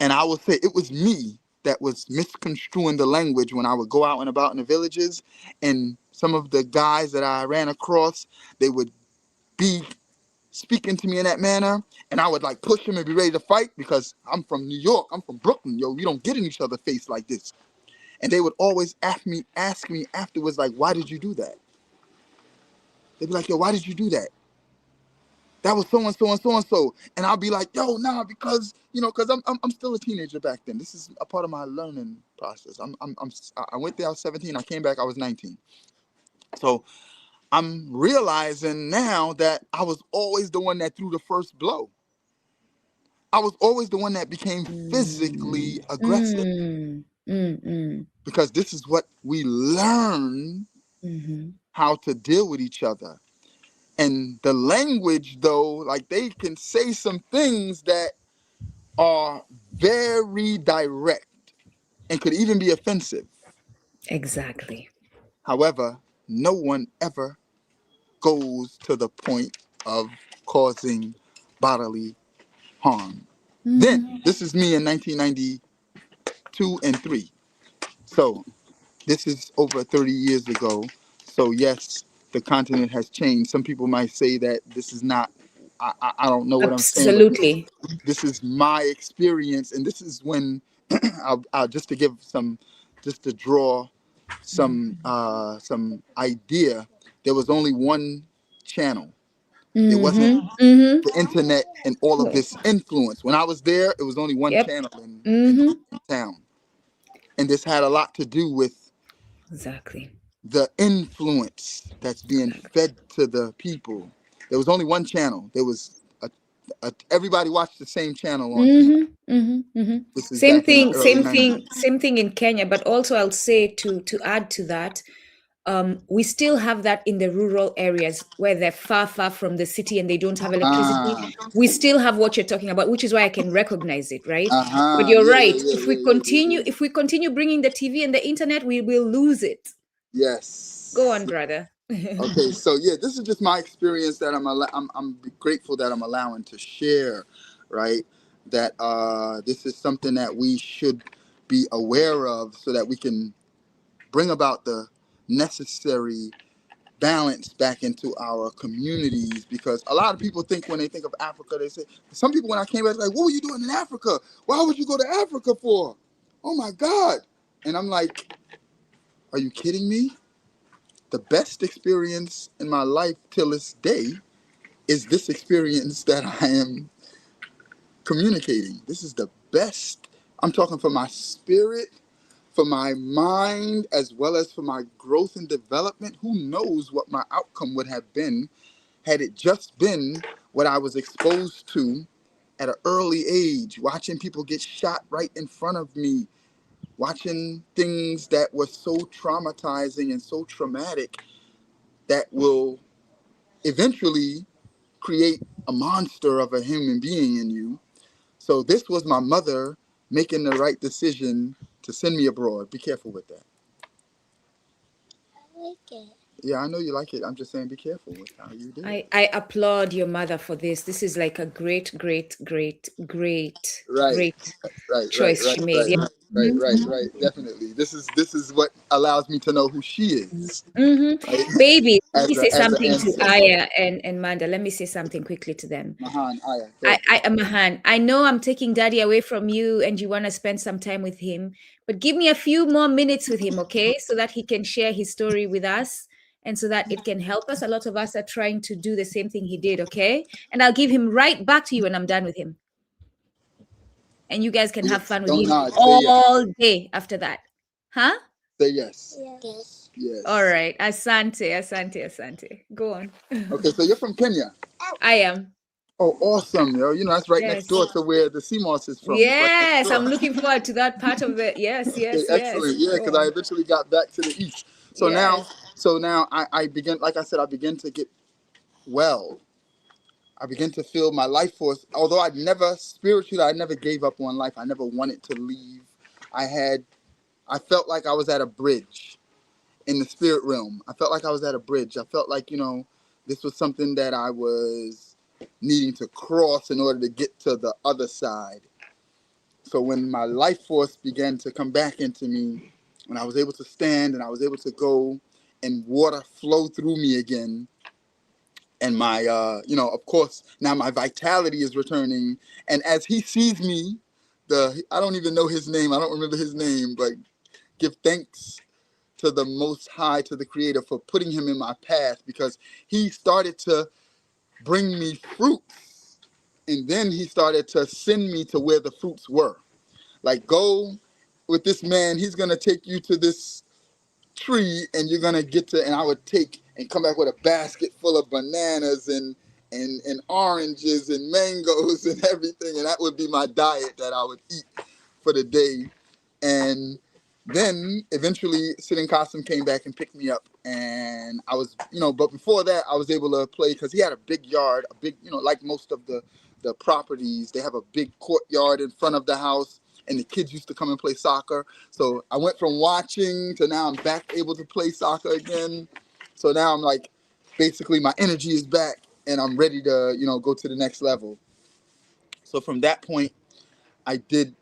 And I would say it was me that was misconstruing the language when I would go out and about in the villages, and some of the guys that I ran across, they would be speaking to me in that manner, and I would like push them and be ready to fight because I'm from New York, I'm from Brooklyn, yo, we don't get in each other's face like this. And they would always ask me afterwards, like, why did you do that? They'd be like, yo, why did you do that? That was so and so and so and so, and I'll be like, yo, nah, because because I'm still a teenager back then. This is a part of my learning process. I went there, I was 17. I came back, I was 19, So I'm realizing now that I was always the one that threw the first blow. I was always the one that became physically aggressive, because this is what we learn how to deal with each other. And the language, though, like, they can say some things that are very direct and could even be offensive. Exactly. However, no one ever goes to the point of causing bodily harm. Then, this is me in 1992 and 3. So, this is over 30 years ago. So, yes, the continent has changed. Some people might say that this is not, I don't know what I'm saying, but Absolutely. this is my experience. And this is when, I'll just to give some, just to draw some idea, there was only one channel. It wasn't the internet and all of this influence. When I was there, it was only one Yep. channel in town. And this had a lot to do with Exactly. the influence that's being fed to the people. There was only one channel. There was everybody watched the same channel on TV. This is Same back in the thing, early same 90s. thing, same thing in Kenya. But also, I'll say to add to that, we still have that in the rural areas where they're far, far from the city and they don't have electricity. We still have what you're talking about, which is why I can recognize it, right? But you're right. If we continue bringing the TV and the internet, we will lose it. Yes. Go on, brother. Okay, so yeah, this is just my experience that I'm grateful that I'm allowing to share, right? That this is something that we should be aware of so that we can bring about the necessary balance back into our communities. Because a lot of people think, when they think of Africa, they say, some people, when I came back, like, what were you doing in Africa? Why would you go to Africa for? Oh my God. And I'm like, are you kidding me? The best experience in my life till this day is this experience that I am communicating. This is the best. I'm talking for my spirit, for my mind, as well as for my growth and development. Who knows what my outcome would have been had it just been what I was exposed to at an early age, watching people get shot right in front of me, watching things that were so traumatizing and so traumatic that will eventually create a monster of a human being in you. So this was my mother making the right decision to send me abroad. Be careful with that. I like it. Yeah, I know you like it. I'm just saying, be careful with how you do it. I applaud your mother for this. This is like a great, great, great, great, Right, great right, right, choice she right, made. right, Yeah. right. Definitely. This is what allows me to know who she is. Right? Baby, let me As say an something to ancestor. Aya and Manda. Let me say something quickly to them. Mahan, Aya. Go. Mahan, I know I'm taking daddy away from you and you want to spend some time with him, but give me a few more minutes with him, okay? So that he can share his story with us and so that it can help us. A lot of us are trying to do the same thing he did, okay? And I'll give him right back to you when I'm done with him. And you guys can have Yes. fun with Don't him nod. Say yes. all day after that. Huh? Say yes. Yes. Yes. All right. Asante. Go on. Okay, so you're from Kenya. I am. Oh, awesome, yo. You know, that's right next Yes. door to where the CMOS is from. It's right next Yes. door. I'm looking forward to that part of it. Yes. Okay, excellent. Yeah, Go because I on. eventually got back to the east. So Yes. now I begin, like I said, I begin to get well. I begin to feel my life force. Although I never gave up on life. I never wanted to leave. I felt like I was at a bridge in the spirit realm. I felt like I was at a bridge. I felt like, this was something that I was needing to cross in order to get to the other side. So when my life force began to come back into me, when I was able to stand and I was able to go and water flow through me again, and my, of course, now my vitality is returning. And as he sees me, I don't even know his name. I don't remember his name, but give thanks to the Most High, to the Creator, for putting him in my path, because he started to bring me fruits. And then he started to send me to where the fruits were. Like, go with this man. He's going to take you to this tree, and you're gonna get to, and I would take and come back with a basket full of bananas and oranges and mangoes and everything, and that would be my diet that I would eat for the day. And then eventually Sitting Costume came back and picked me up, and I was, but before that I was able to play because he had a big yard, a big, like most of the properties, they have a big courtyard in front of the house, and the kids used to come and play soccer. So I went from watching to now I'm back able to play soccer again. So now I'm like, basically my energy is back and I'm ready to, go to the next level. So from that point, I did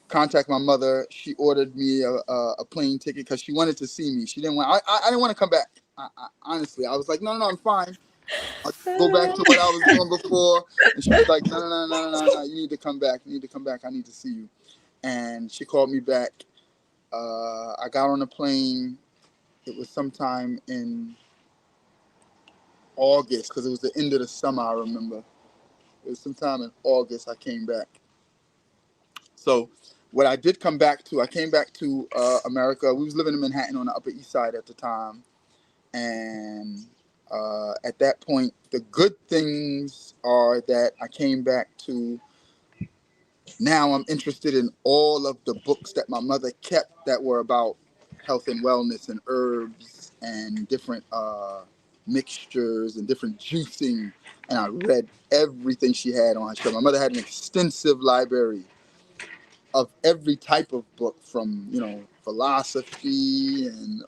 contact my mother. She ordered me a plane ticket because she wanted to see me. She didn't want, I didn't want to come back. Honestly, I was like, no, I'm fine. I'll go back to what I was doing before. And she was like, no, you need to come back. You need to come back. I need to see you. And she called me back. I got on the plane. It was sometime in August because it was the end of the summer, I remember. It was sometime in August I came back. So what I did come back to, I came back to America. We was living in Manhattan on the Upper East Side at the time. And at that point, the good things are that I came back to, now I'm interested in all of the books that my mother kept that were about health and wellness and herbs and different mixtures and different juicing. And I read everything she had on her shelf. My mother had an extensive library of every type of book, from philosophy and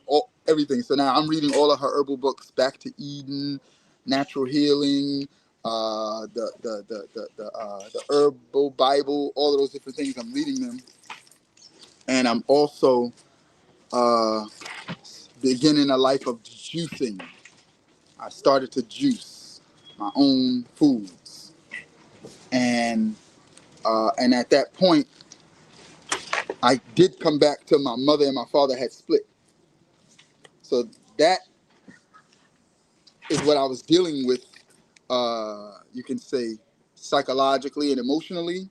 everything. So now I'm reading all of her herbal books: Back to Eden, Natural Healing, the Herbal Bible, all of those different things. I'm reading them, and I'm also beginning a life of juicing. I started to juice my own foods, and at that point, I did come back to my mother and my father had split. So that is what I was dealing with, you can say, psychologically and emotionally.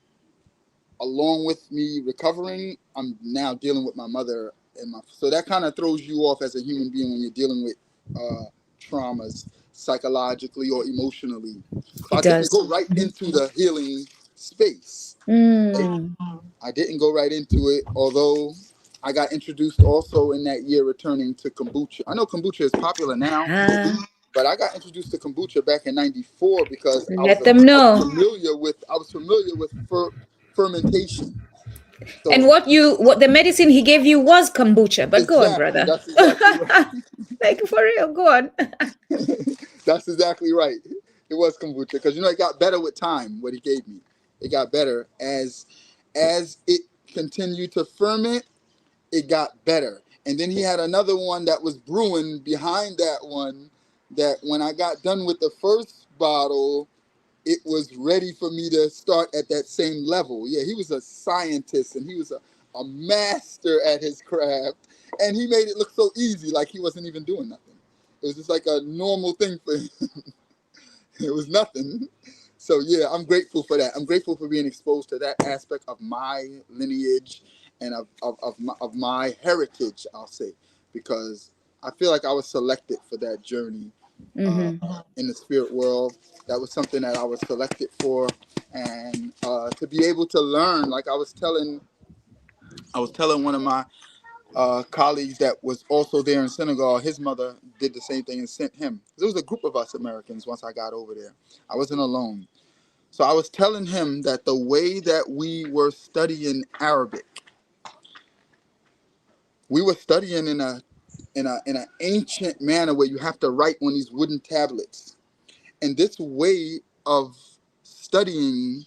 Along with me recovering, I'm now dealing with my mother so that kind of throws you off as a human being when you're dealing with traumas psychologically or emotionally. So I It didn't does. go right into the healing space. Mm. I didn't go right into it, although I got introduced also in that year returning to kombucha. I know kombucha is popular now, Ah, but I got introduced to kombucha back in '94 because I let them know. was familiar with fermentation. And So what the medicine he gave you was kombucha. But go on, exactly, brother. that's exactly right. Like for real, go on. That's exactly right. It was kombucha because it got better with time. What he gave me, it got better as it continued to ferment. It got better, and then he had another one that was brewing behind that one. That when I got done with the first bottle, it was ready for me to start at that same level. Yeah, he was a scientist and he was a master at his craft, and he made it look so easy, like he wasn't even doing nothing. It was just like a normal thing for him. It was nothing. So yeah, I'm grateful for that. I'm grateful for being exposed to that aspect of my lineage and of my heritage, I'll say, because I feel like I was selected for that journey in the spirit world. That was something that I was selected for, and to be able to learn, like I was telling one of my colleagues that was also there in Senegal. His mother did the same thing and sent him. There was a group of us Americans once I got over there. I wasn't alone. So I was telling him that the way that we were studying Arabic, we were studying in an ancient manner where you have to write on these wooden tablets. And this way of studying,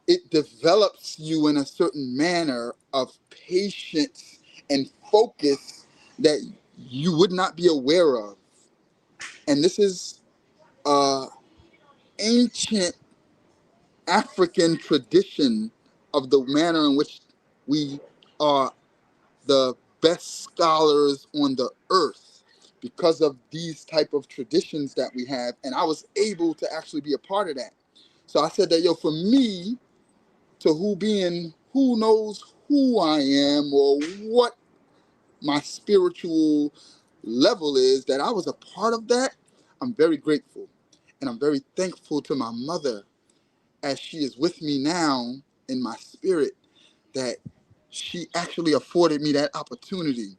it develops you in a certain manner of patience and focus that you would not be aware of. And this is ancient African tradition of the manner in which we are the best scholars on the earth because of these type of traditions that we have. And I was able to actually be a part of that. So I said that, for me, to who knows who I am or what my spiritual level is, that I was a part of that, I'm very grateful. And I'm very thankful to my mother, as she is with me now in my spirit, that she actually afforded me that opportunity.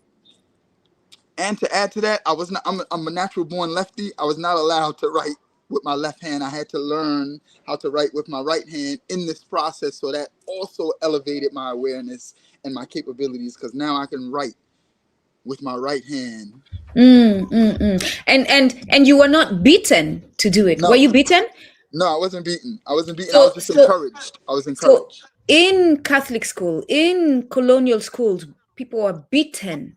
And to add to that, I'm a natural born lefty. I was not allowed to write with my left hand. I had to learn how to write with my right hand in this process. So that also elevated my awareness and my capabilities, because now I can write with my right hand. And you were not beaten to do it. Were No, you beaten? no, I wasn't beaten. I wasn't beaten. I So was just so encouraged. I was so encouraged. in Catholic school, in colonial schools, people were beaten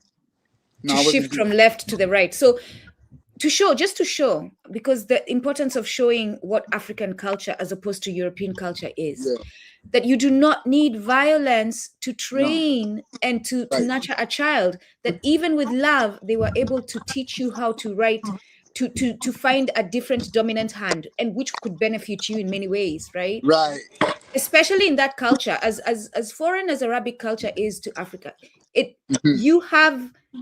No, to I wasn't shift from beaten. left to the right. So just to show, because the importance of showing what African culture as opposed to European culture is, Yeah, that you do not need violence to no, train and to right, nurture a child, that even with love, they were able to teach you how to write, to find a different dominant hand, and which could benefit you in many ways, right? right. Especially in that culture, as foreign as Arabic culture is to Africa, it Mhm.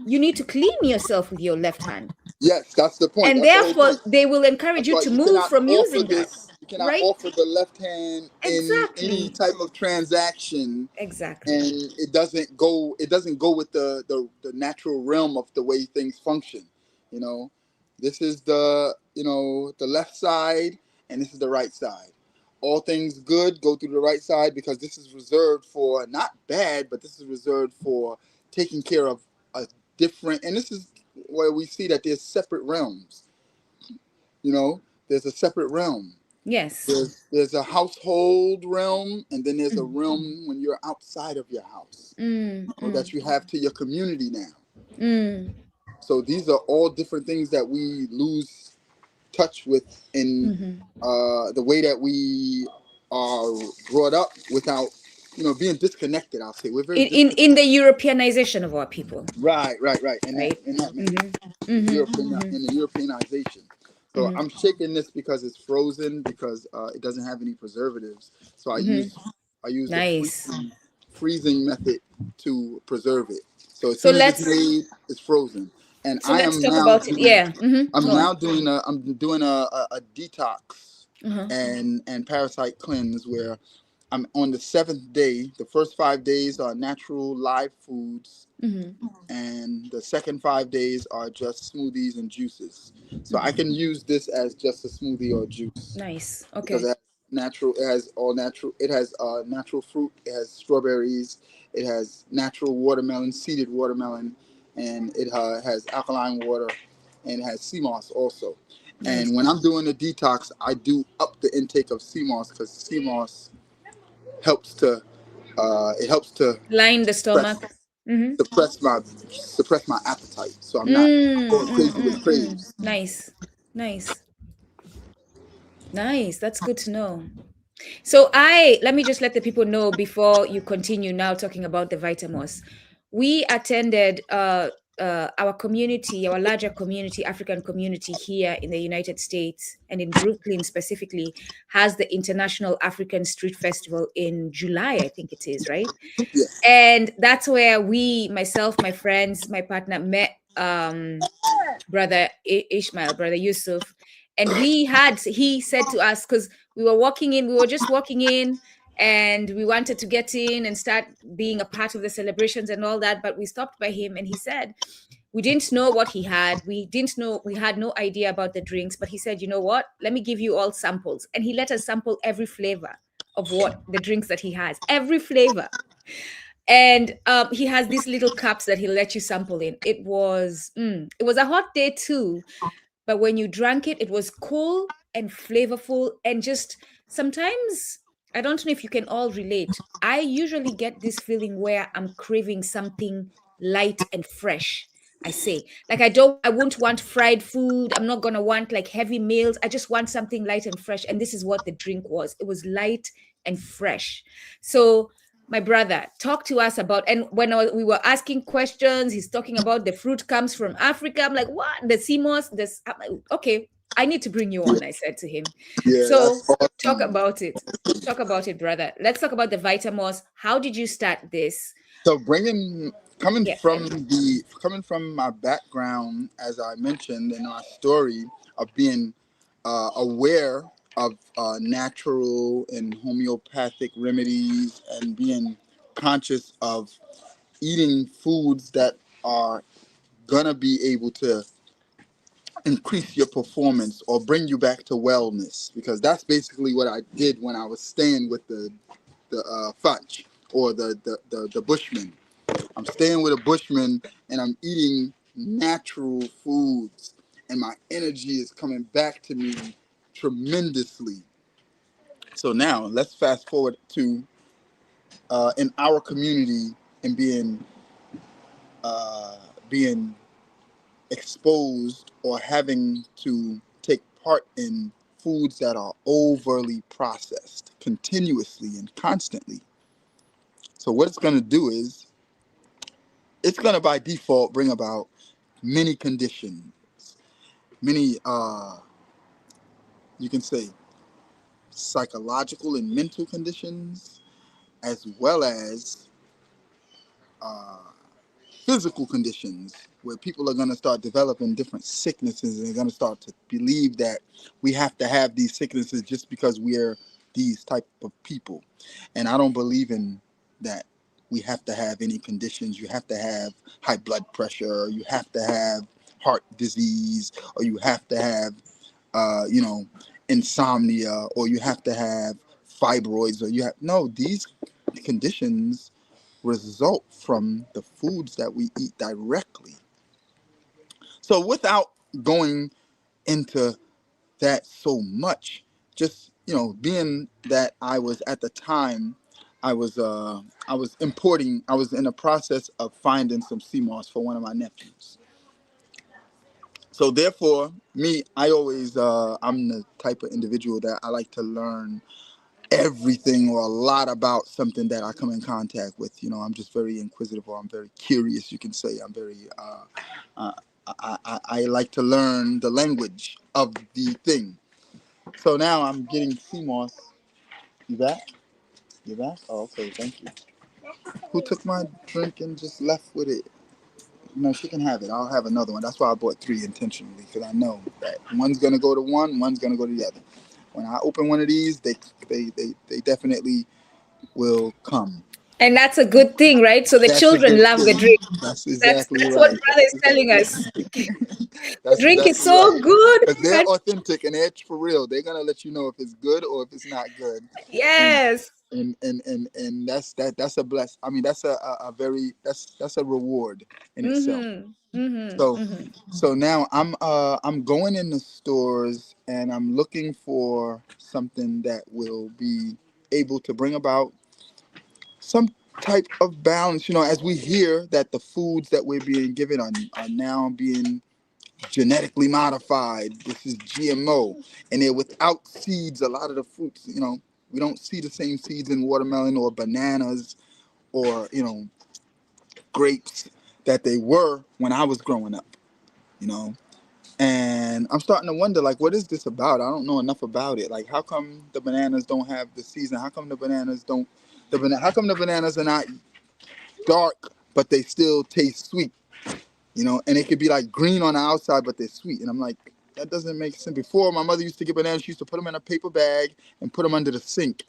you need to clean yourself with your left hand, Yes, that's the point. and That's the whole therefore point. they will encourage That's you why to you move cannot from offer using that, this. You cannot right? offer the left hand in any Exactly. type of transaction, Exactly. and it doesn't go. It doesn't go with the natural realm of the way things function. You know, this is the left side, and this is the right side. All things good go through the right side, because this is reserved for not bad, but this is reserved for taking care of a different. And this is where we see that there's separate realms. There's a separate realm. Yes. There's a household realm, and then there's a Mm, realm when you're outside of your house, mm, that mm, you have to your community now. mm, So these are all different things that we lose touch with in mhm. the way that we are brought up, without being disconnected. I'll say we're very In disconnected. the Europeanization of our people, Right. In that right? in that manner. Mm-hmm. Mm-hmm. European Mm-hmm. in the Europeanization. So Mm-hmm. I'm shaking this because it's frozen, because it doesn't have any preservatives. So I Mm-hmm. use the Nice. freezing method to preserve it. So as So soon as it's let's made, it's frozen. And so let's talk about it. Yeah. Mm-hmm. I'm Go on. now doing a detox Uh-huh. and parasite cleanse, where I'm on the seventh day. The first 5 days are natural live foods, Mm-hmm. and the second 5 days are just smoothies and juices. So I Mm-hmm. can use this as just a smoothie or juice, Nice. because Okay. it has all natural. It has natural fruit. It has strawberries. It has natural watermelon, seeded watermelon, and it has alkaline water, and it has sea moss also. Nice. And when I'm doing a detox, I do up the intake of sea moss, because sea moss helps to it helps to Line the suppress, stomach. Mm-hmm. suppress my appetite, so I'm not going crazy with craves. Nice. Nice. Nice. That's good to know. So let me just let the people know before you continue now talking about the VitaMoss. We attended our community, our larger community, African community here in the United States and in Brooklyn specifically, has the International African Street Festival in July, I think it is, right? Yes. And that's where myself, my friends, my partner met Brother Ishmael, Brother Yusuf. And he said to us, because we were just walking in, and we wanted to get in and start being a part of the celebrations and all that. But we stopped by him, and he said, we didn't know what he had. We had no idea about the drinks, but he said, you know what? Let me give you all samples. And he let us sample every flavor of what the drinks that he has, every flavor. And he has these little cups that he'll let you sample in. It was a hot day too, but when you drank it, it was cool and flavorful, and just sometimes, I don't know if you can all relate. I usually get this feeling where I'm craving something light and fresh. I say, like, I won't want fried food. I'm not gonna want like heavy meals. I just want something light and fresh. And this is what the drink was. It was light and fresh. So my brother, talk to us about, and when we were asking questions, he's talking about the fruit comes from Africa. I'm like, what? The CMOS, this, okay. I need to bring you on, I said to him. Yeah, So that's awesome. talk about it. Talk about it, brother. Let's talk about the VitaMoss. How did you start this? So Yeah. coming from my background, as I mentioned in our story, of being aware of natural and homeopathic remedies, and being conscious of eating foods that are gonna be able to increase your performance or bring you back to wellness, because that's basically what I did when I was staying with the fudge, or the bushman. I'm staying with a bushman and I'm eating natural foods, and my energy is coming back to me tremendously. So now let's fast forward to in our community, and being exposed or having to take part in foods that are overly processed continuously and constantly. So what it's going to do is it's going to by default bring about many conditions, many you can say psychological and mental conditions, as well as uh, physical conditions, where people are going to start developing different sicknesses, and they're going to start to believe that we have to have these sicknesses just because we're these type of people. And I don't believe in that. We have to have any conditions. You have to have high blood pressure, you have to have heart disease, or you have to have insomnia, or you have to have fibroids, or you have no, these conditions result from the foods that we eat directly. So without going into that so much, just being that I was at the time, I was importing, I was in the process of finding some sea moss for one of my nephews. So therefore, me, I always I'm the type of individual that I like to learn everything or a lot about something that I come in contact with. I'm just very inquisitive, or I'm very curious, you can say. I'm very, uh, I like to learn the language of the thing. So now I'm getting sea moss. You back? You back? Oh, okay, thank you. Who took my drink and just left with it? No, she can have it. I'll have another one. That's why I bought 3 intentionally, because I know that one's gonna go to one, one's gonna go to the other. When I open one of these, they definitely will come. And that's a good thing, right? So the That's a children good love the thing. drink. That's That's exactly that's what right. brother is telling us. The That's drink is exactly so right. good. Because they're authentic and they're for real. They're gonna let you know if it's good or if it's not good. And Yes. and that's a bless. I mean, that's a very that's a reward in itself. Mm-hmm. Mm-hmm. So Mm-hmm. so now I'm going in the stores, and I'm looking for something that will be able to bring about some type of balance. As we hear that the foods that we're being given are now being genetically modified. This is GMO, and they're without seeds. A lot of the fruits, we don't see the same seeds in watermelon or bananas or grapes that they were when I was growing up. You know, and I'm starting to wonder, like, what is this about? I don't know enough about it. Like, how come the bananas don't have the season? How come the bananas don't? How come the bananas are not dark, but they still taste sweet, and it could be like green on the outside, but they're sweet. And I'm like, that doesn't make sense. Before, my mother used to get bananas, she used to put them in a paper bag and put them under the sink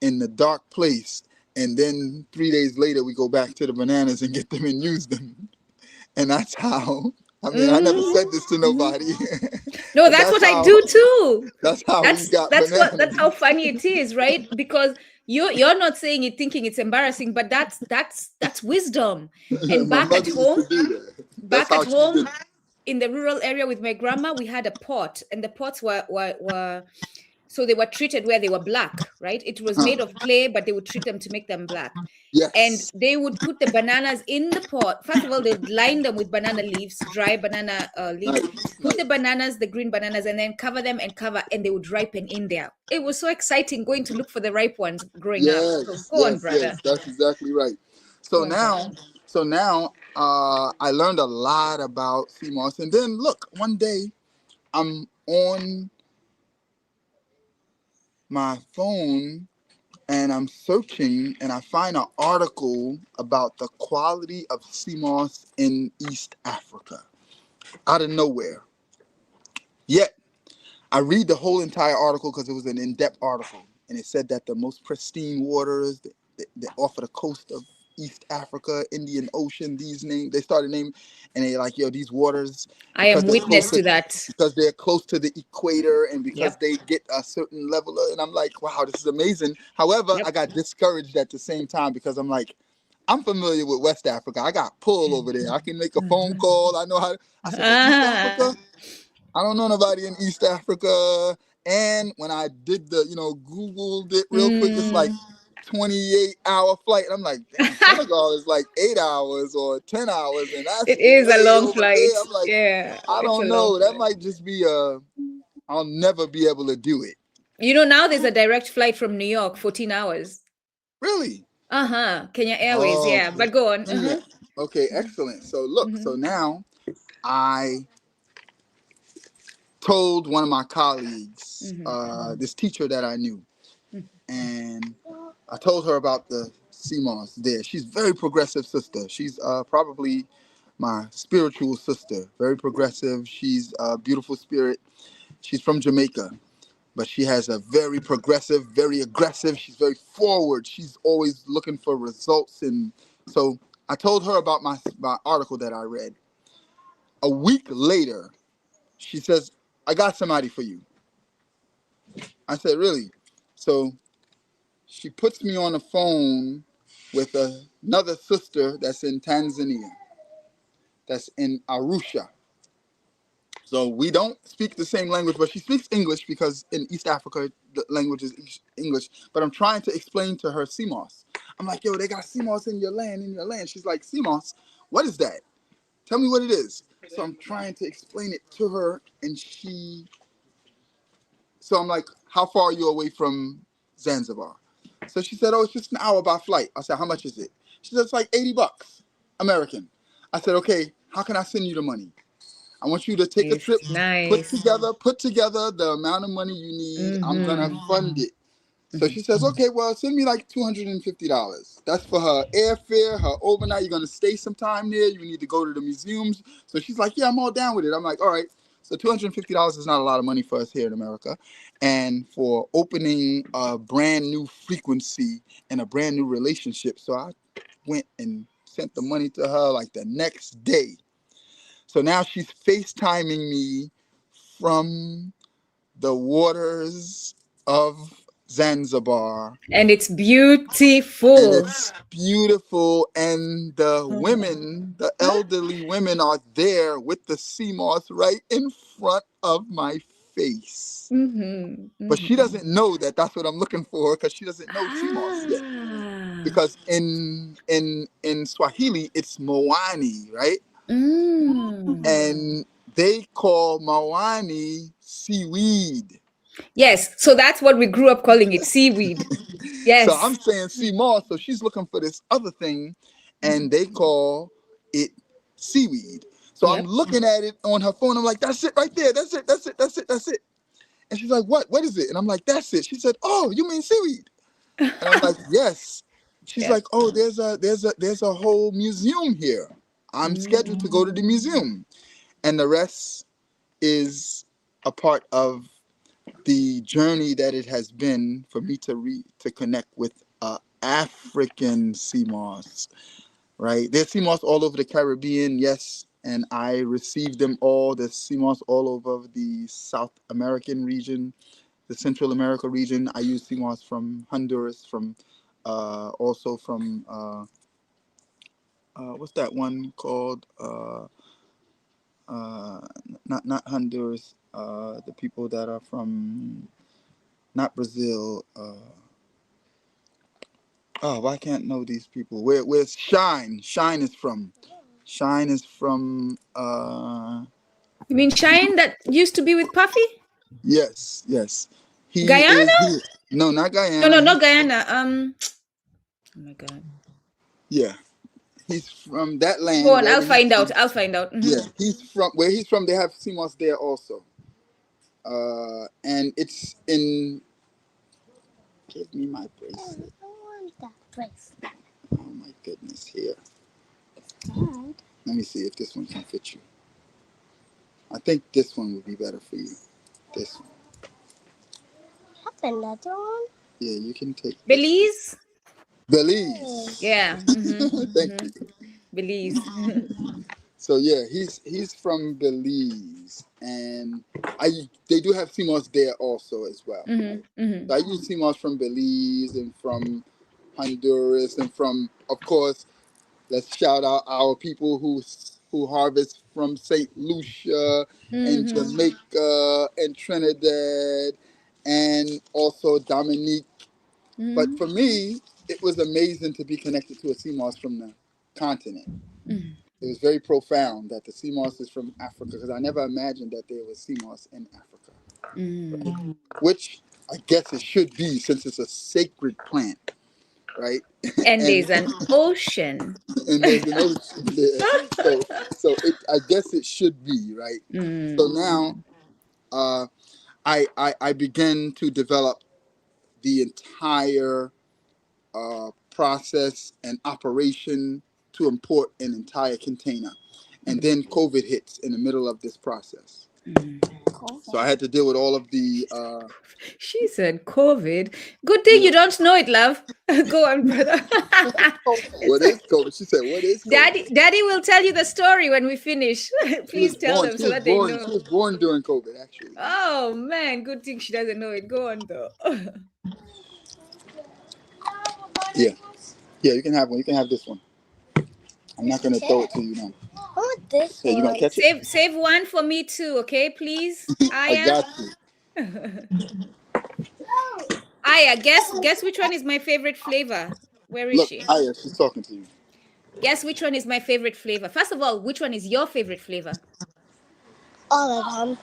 in the dark place. And then 3 days later, we go back to the bananas and get them and use them. And that's how, I mean, I never Mm-hmm. said this to nobody, No, but that's what I do too. that's how we That's got that's what bananas. that's how funny it is, right? Because you're not saying it thinking it's embarrassing, but that's wisdom. And My mother used to do that. That's back at how she did home it. in the rural area with my grandma, we had a pot, and the pots were so they were treated where they were black, right? It was Huh. made of clay, but they would treat them to make them black. And Yes. they would put the bananas in the pot. First of all, they'd line them with banana leaves, dry banana leaves, Nice. put the Nice. bananas, the green bananas, and then cover them and cover, and they would ripen in there. It was so exciting going to look for the ripe ones growing up. So Yes, go on, yes, brother. yes. That's exactly right. Go So on, brother. now, so now, I learned a lot about sea moss, and then look, one day, I'm on my phone and I'm searching and I find an article about the quality of sea moss in East Africa out of nowhere. Yet, I read the whole entire article because it was an in-depth article, and it said that the most pristine waters that off of the coast of East Africa, Indian Ocean, they started naming, and they like, yo, these waters, I am witness to that. because they're close to the equator and because Yep. they get a certain level of, and I'm like, wow, this is amazing. However, Yep. I got discouraged at the same time because I'm like, I'm familiar with West Africa. I got pull over there. I can make a phone call. I know how. I said, but East Africa, I don't know nobody in East Africa. And when I did the, Googled it real quick, it's like 28-hour flight. And I'm like, damn, Senegal is like 8 hours or 10 hours. And that's It is a way long over flight. there. I'm like, Yeah, I it's a don't long know. That flight. might just be I'll never be able to do it. Now there's a direct flight from New York, 14 hours. Really? Kenya Airways, yeah. Okay. But go on. Yeah. Okay, excellent. So look, so now I told one of my colleagues, this teacher that I knew, and I told her about the sea moss there. She's a very progressive sister. She's probably my spiritual sister, very progressive. She's a beautiful spirit. She's from Jamaica, but she has a very progressive, very aggressive. She's very forward. She's always looking for results. And so I told her about my article that I read. A week later, she says, I got somebody for you. I said, really? So she puts me on the phone with another sister that's in Tanzania, that's in Arusha. So we don't speak the same language, but she speaks English because in East Africa, the language is English. But I'm trying to explain to her sea moss. I'm like, yo, they got sea moss in your land. She's like, sea moss? What is that? Tell me what it is. So I'm trying to explain it to her, and so I'm like, how far are you away from Zanzibar? So she said, oh, it's just an hour by flight. I said, how much is it? She said, it's like $80 American. I said, okay, how can I send you the money? I want you to take a trip, Nice. put together the amount of money you need. I'm gonna fund it. So she says, okay, well, send me like $250. That's for her airfare, her overnight. You're gonna stay sometime there. You need to go to the museums. So she's like, yeah, I'm all down with it. I'm like, all right. So $250 is not a lot of money for us here in America. And for opening a brand new frequency and a brand new relationship. So I went and sent the money to her like the next day. So now she's FaceTiming me from the waters of Zanzibar. And it's beautiful. And it's beautiful. And the women, the elderly women are there with the sea moss right in front of my face. But she doesn't know that that's what I'm looking for because she doesn't know sea moss yet. Because in Swahili, it's Moani, right? And they call Mawani seaweed. Yes, so that's what we grew up calling it, seaweed. Yes. So I'm saying sea moss, so she's looking for this other thing, and they call it seaweed. So I'm looking at it on her phone. I'm like, that's it right there. That's it. And she's like, what? What is it? And I'm like, that's it. She said, oh, you mean seaweed? And I'm like, yes. She's like, oh, there's a whole museum here. I'm scheduled to go to the museum. And the rest is a part of the journey that it has been for me to connect with African sea moss, right? There's sea moss all over the Caribbean, yes, and I received them all. There's sea moss all over the South American region, the Central America region. I use sea moss from Honduras, from also from what's that one called? Not Honduras. The people that are from not Brazil. Why can't know these people? Where's Shine? Shine is from. You mean Shine that used to be with Puffy? Yes. He Guyana? is here. No, not Guyana. No, not Guyana. Oh my God. Yeah, he's from that land. Go on, I'll find out. Yeah, he's from where he's from. They have sea moss there also. And it's in. Give me my bracelet. I want that bracelet. Oh my goodness! Here. Let me see if this one can fit you. I think this one would be better for you. This one. Have another one? Yeah, you can take this. Belize? Belize. Yeah. Thank you. Belize. So yeah, he's from Belize, and they do have sea moss there also as well. Right? So I use sea moss from Belize and from Honduras and from, of course, let's shout out our people who harvest from Saint Lucia and Jamaica and Trinidad and also Dominique. But for me, it was amazing to be connected to a sea moss from the continent. It was very profound that the sea moss is from Africa, because I never imagined that there was sea moss in Africa. Right? Which I guess it should be, since it's a sacred plant, right? And there's an ocean. And there's an ocean there. So I guess it should be, right? So now I began to develop the entire process and operation to import an entire container. And then COVID hits in the middle of this process. So I had to deal with all of the... She said COVID. Good thing you don't know it, love. Go on, brother. What is COVID? She said, what is COVID? Daddy will tell you the story when we finish. Please tell them so that they know. She was born during COVID, actually. Oh, man. Good thing she doesn't know it. Go on, though. Yeah. Yeah, you can have one. You can have this one. I'm not going to throw it to you now. I want this one. You going to catch it? Save one for me, too, okay? Please. I got you. Aya, guess which one is my favorite flavor? Where is she? Aya, she's talking to you. Guess which one is my favorite flavor. First of all, which one is your favorite flavor? All of them.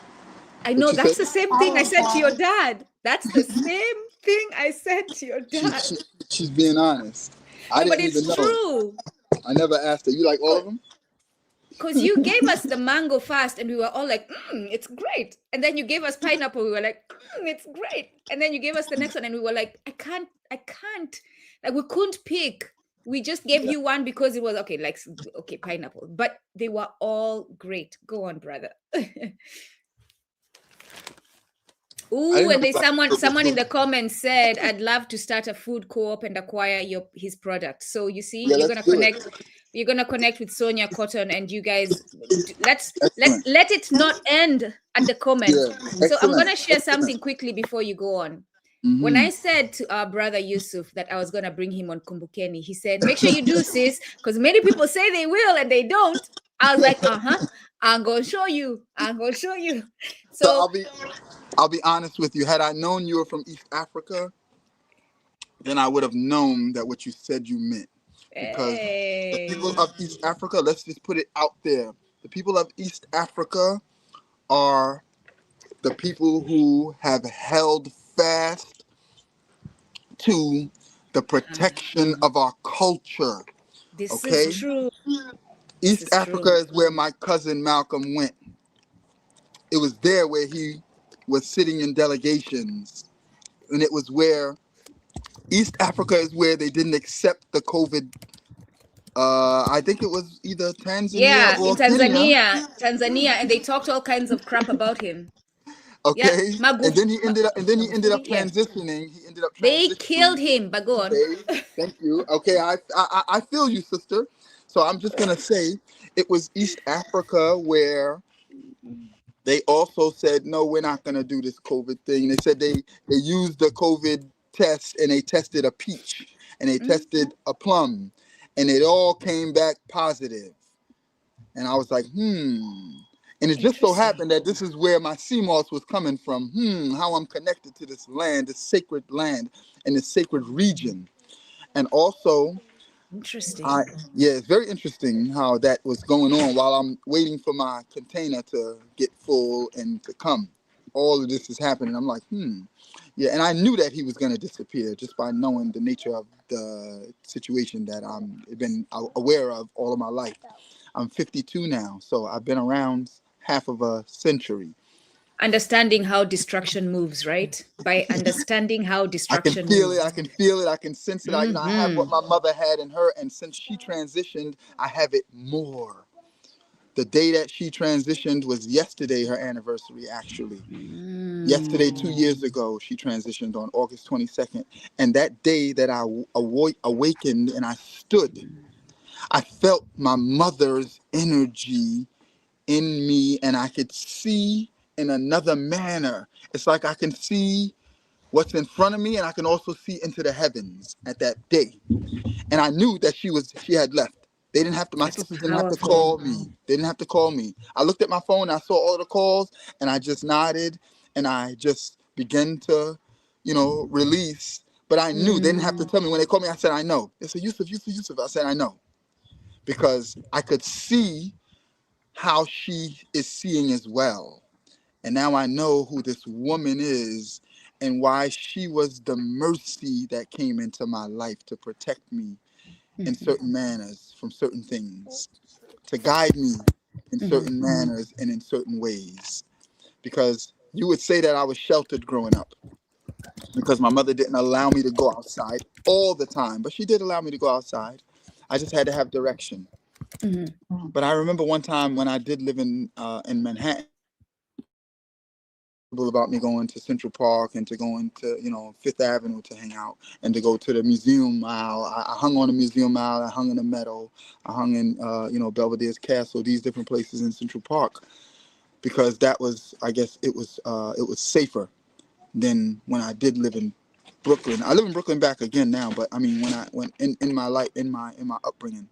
I know, that's the same thing I said to your dad. That's the same thing I said to your dad. She's being honest. I didn't even know. But it's true. I never asked her. You like all of them? Because you gave us the mango first and we were all like, it's great. And then you gave us pineapple. We were like, it's great. And then you gave us the next one and we were like, I can't. Like, we couldn't pick. We just gave you one because it was okay, pineapple. But they were all great. Go on, brother. Ooh, and someone in the comments said, I'd love to start a food co-op and acquire his product. So you see, you're gonna connect with Sonia Cotton, and you guys let it not end at the comment. So I'm gonna share something quickly before you go on. When I said to our brother Yusuf that I was gonna bring him on Kumbukeni, he said, make sure you do, sis, because many people say they will and they don't. I was like, I'm gonna show you. So I'll be honest with you. Had I known you were from East Africa, then I would have known that what you said you meant. Because the people of East Africa, let's just put it out there. The people of East Africa are the people who have held fast to the protection of our culture. This is true. East Africa is where my cousin Malcolm went. It was there where he was sitting in delegations. And it was where East Africa is where they didn't accept the COVID. I think it was either Tanzania or Tanzania, and they talked all kinds of crap about him. Okay, yeah, and then he ended up transitioning. They killed him, but go on. Okay, thank you. Okay, I feel you, sister. So I'm just gonna say it was East Africa where they also said, no, we're not going to do this COVID thing. They said they used the COVID test and they tested a peach and they tested a plum and it all came back positive. And I was like, And it just so happened that this is where my sea moss was coming from. How I'm connected to this land, this sacred land and this sacred region. And also... Interesting. It's very interesting how that was going on while I'm waiting for my container to get full and to come. All of this is happening. I'm like, Yeah, and I knew that he was going to disappear just by knowing the nature of the situation that I've been aware of all of my life. I'm 52 now, so I've been around half of a century. understanding how destruction moves, right? By understanding how I can destruction feel it. moves. I can feel it. I can sense it. I have what my mother had in her, and since she transitioned, I have it more. The day that she transitioned was yesterday, her anniversary, actually. Yesterday, 2 years ago, she transitioned on August 22nd. And that day that I awakened and I stood, I felt my mother's energy in me, and I could see in another manner. It's like I can see what's in front of me, and I can also see into the heavens at that day. And I knew that she had left. They didn't have to, my That's sisters didn't have to powerful. call me. They didn't have to call me. I looked at my phone, I saw all the calls, and I just nodded, and I just began to, release. But I knew they didn't have to tell me. When they called me, I said, I know. They said, Yusuf, Yusuf, Yusuf. I said, I know. Because I could see how she is seeing as well. And now I know who this woman is and why she was the mercy that came into my life to protect me in certain manners from certain things, to guide me in certain manners and in certain ways. Because you would say that I was sheltered growing up because my mother didn't allow me to go outside all the time, but she did allow me to go outside. I just had to have direction. But I remember one time when I did live in Manhattan, about me going to Central Park and to going to Fifth Avenue to hang out and to go to the museum aisle. I hung on the museum aisle. I hung in the Meadow. I hung in Belvedere's Castle. These different places in Central Park because that was, I guess, it was safer than when I did live in Brooklyn. I live in Brooklyn back again now, but I mean when in my life in my upbringing.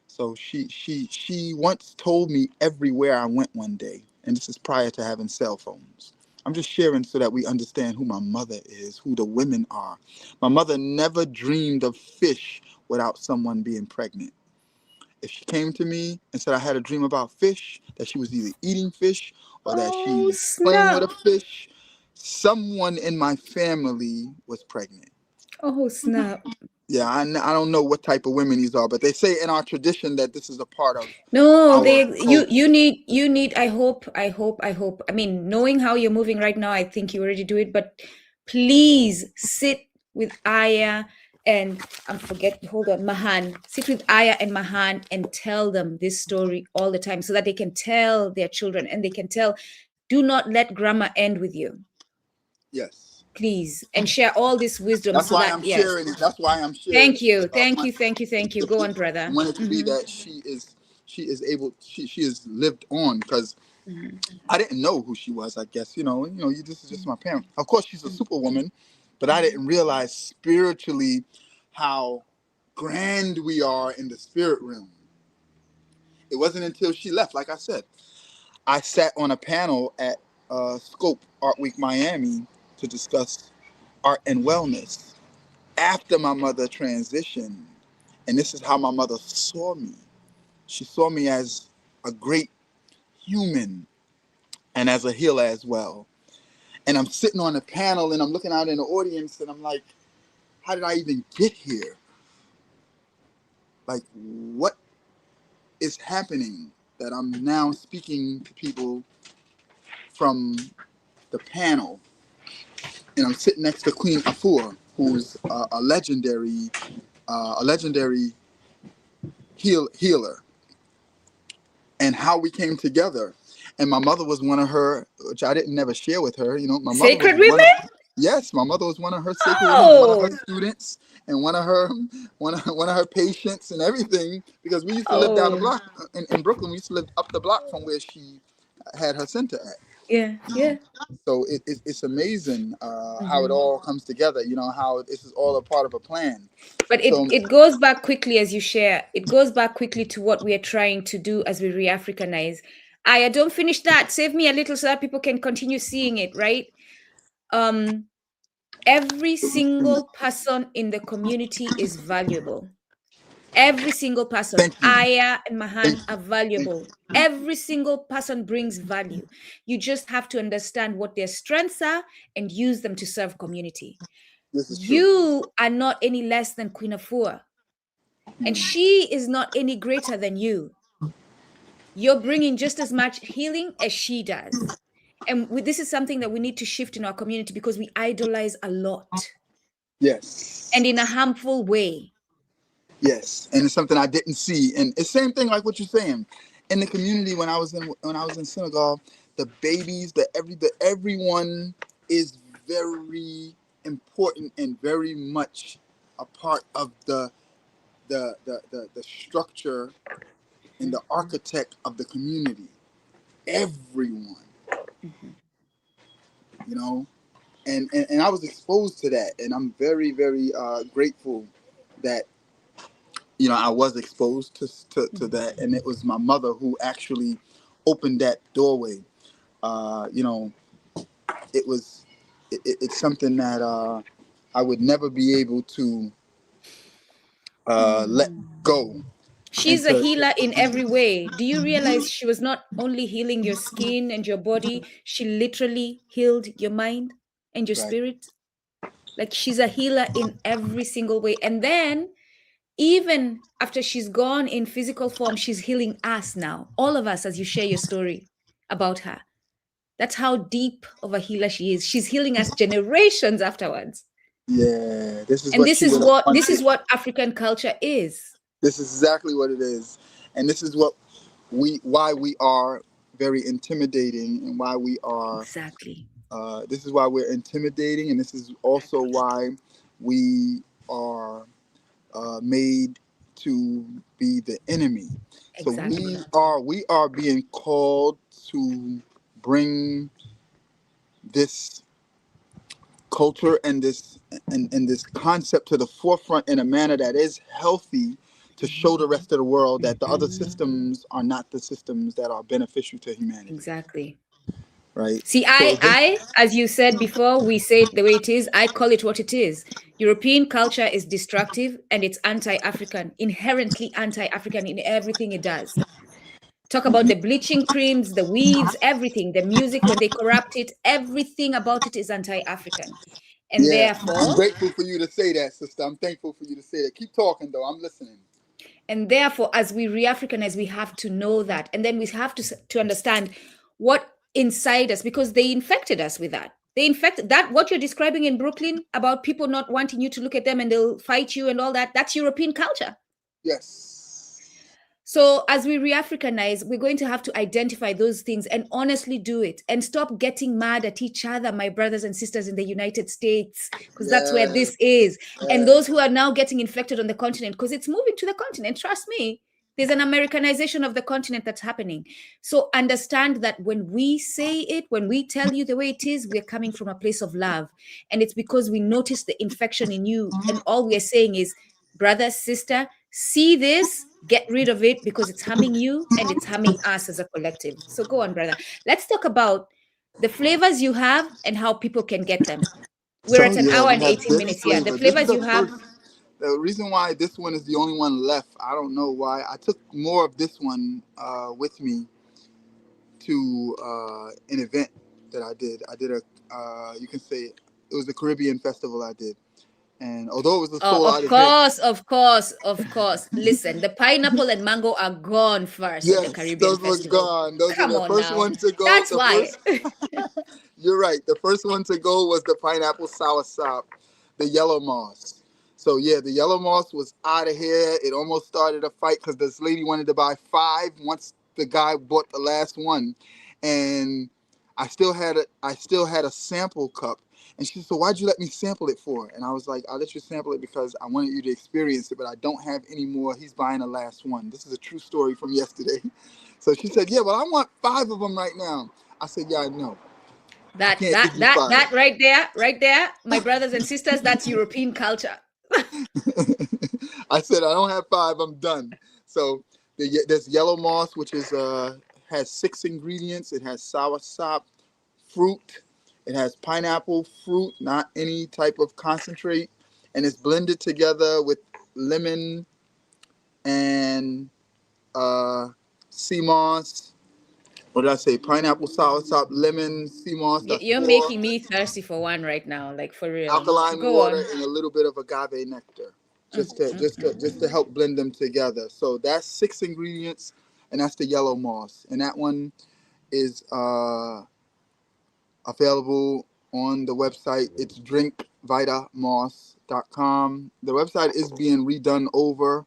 So she once told me everywhere I went one day, and this is prior to having cell phones. I'm just sharing so that we understand who my mother is, who the women are. My mother never dreamed of fish without someone being pregnant. If she came to me and said I had a dream about fish, that she was either eating fish or that she Oh, was playing with snap. a fish, someone in my family was pregnant. Oh, snap. Yeah, I don't know what type of women these are, but they say in our tradition that this is a part of No, our culture. you need, I hope. I mean, knowing how you're moving right now, I think you already do it, but please sit with Aya and hold on, Mahan. Sit with Aya and Mahan and tell them this story all the time so that they can tell their children and they can tell, do not let grammar end with you. Yes. Please. And share all this wisdom That's so why that, I'm yes. sharing it. That's why I'm sharing Thank it. you. I Thank want you. Thank you. Thank you. the Go on, people, brother. I want it to be that she is able, she has lived on, because I didn't know who she was, I guess. This is just my parent. Of course, she's a superwoman, but I didn't realize spiritually how grand we are in the spirit realm. It wasn't until she left, like I said. I sat on a panel at Scope Art Week Miami to discuss art and wellness after my mother transitioned. And this is how my mother saw me. She saw me as a great human and as a healer as well. And I'm sitting on the panel and I'm looking out in the audience and I'm like, how did I even get here? Like, what is happening that I'm now speaking to people from the panel? And I'm sitting next to Queen Afua, who's a legendary healer, and how we came together. And my mother was one of her, which I didn't never share with her. My mother was Sacred women? yes, my mother was one of her sacred women, one of her Oh, students, and one of her patients and everything. Because we used to live down the oh, block in Brooklyn. We used to live up the block from where she had her center at. yeah. So it's amazing how it all comes together. How this is all a part of a plan. But So it goes back quickly as you share. It goes back quickly to what we are trying to do as we re-Africanize. Aya, don't finish that. Save me a little so that people can continue seeing it, right? Every single person in the community is valuable. Every single person, thank you, Aya and thank Mahan, are you, thank valuable. you. Every single person brings value. You just have to understand what their strengths are and use them to serve community. This is true. You are not any less than Queen Afua, and she is not any greater than you. You're bringing just as much healing as she does. And this is something that we need to shift in our community because we idolize a lot. Yes. And in a harmful way. Yes, and it's something I didn't see, and it's same thing like what you're saying. In the community when I was in Senegal, the babies, everyone is very important and very much a part of the structure and the architect of the community. Everyone, you know, and I was exposed to that, and I'm very very grateful that I was exposed to that, and it was my mother who actually opened that doorway. You know, it's something that I would never be able to let go. She's a healer in every way. Do you realize she was not only healing your skin and your body, she literally healed your mind and your Right. spirit? Like she's a healer in every single way. And then even after she's gone in physical form, she's healing us now, all of us, as you share your story about her. That's how deep of a healer she is. She's healing us generations afterwards. Yeah, this is And what this is what African culture is. This is exactly what it is, and this is why we are very intimidating, and why we are Exactly. This is why we're intimidating, and this is also why we are made to be the enemy. Exactly. So we are being called to bring this culture and this concept to the forefront in a manner that is healthy, to show the rest of the world that the other systems are not the systems that are beneficial to humanity. Exactly. Right. See, as you said before, we say it the way it is. I call it what it is. European culture is destructive and it's anti-African, inherently anti-African in everything it does. Talk about the bleaching creams, the weaves, everything, the music, when they corrupt it, everything about it is anti-African. And Yeah, I'm therefore, grateful for you to say that, sister. I'm thankful for you to say that. Keep talking, though. I'm listening. as we re-Africanize, we have to know that. And then we have to understand what inside us, because they infected us with that. They infected that, what you're describing in Brooklyn about people not wanting you to look at them and they'll fight you and all that, that's European culture. Yes. So as we re-Africanize, we're going to have to identify those things and honestly do it and stop getting mad at each other, my brothers and sisters in the United States, because that's where this is. And those who are now getting infected on the continent, because it's moving to the continent. Trust me, there's an Americanization of the continent that's happening. So understand that when we say it, when we tell you the way it is, we're coming from a place of love. And it's because we notice the infection in you. And all we're saying is, brother, sister, see this, get rid of it, because it's harming you and it's harming us as a collective. So go on, brother. Let's talk about the flavors you have and how people can get them. We're at an hour We and have 18 this minutes here. The flavor. This is flavors the you have. The reason why this one is the only one left, I don't know why. I took more of this one with me to an event that I did. I did you can say it was a Caribbean festival I did. And although it was a Oh, sold out event. of course. Listen, the pineapple and mango are gone first at the Yes, Caribbean those were Festival. gone. Those were Come the on first now. ones to go. That's why. You're right. The first one to go was the pineapple soursop, the yellow moss. So yeah, the yellow moss was out of here. It almost started a fight because this lady wanted to buy 5 once the guy bought the last one, and I still had a sample cup. And she said, "So why'd you let me sample it for?" And I was like, "I let you sample it because I wanted you to experience it, but I don't have any more. He's buying the last one." This is a true story from yesterday. So she said, "Yeah, well, I want 5 of them right now." I said, "Yeah, I know. I can't give you 5." That right there, my brothers and sisters, that's European culture. I said, "I don't have 5. I'm done." So there's yellow moss, which is has 6 ingredients. It has soursop, fruit. It has pineapple fruit, not any type of concentrate, and it's blended together with lemon and sea moss. What did I say? Pineapple, soursop, lemon, sea moss. That's You're 4. making me thirsty for one right now, like for real. Alkaline Go water on. and a little bit of agave nectar, just to help blend them together. So that's 6 ingredients, and that's the yellow moss. And that one is available on the website. It's drinkvitamoss.com. The website is being redone over.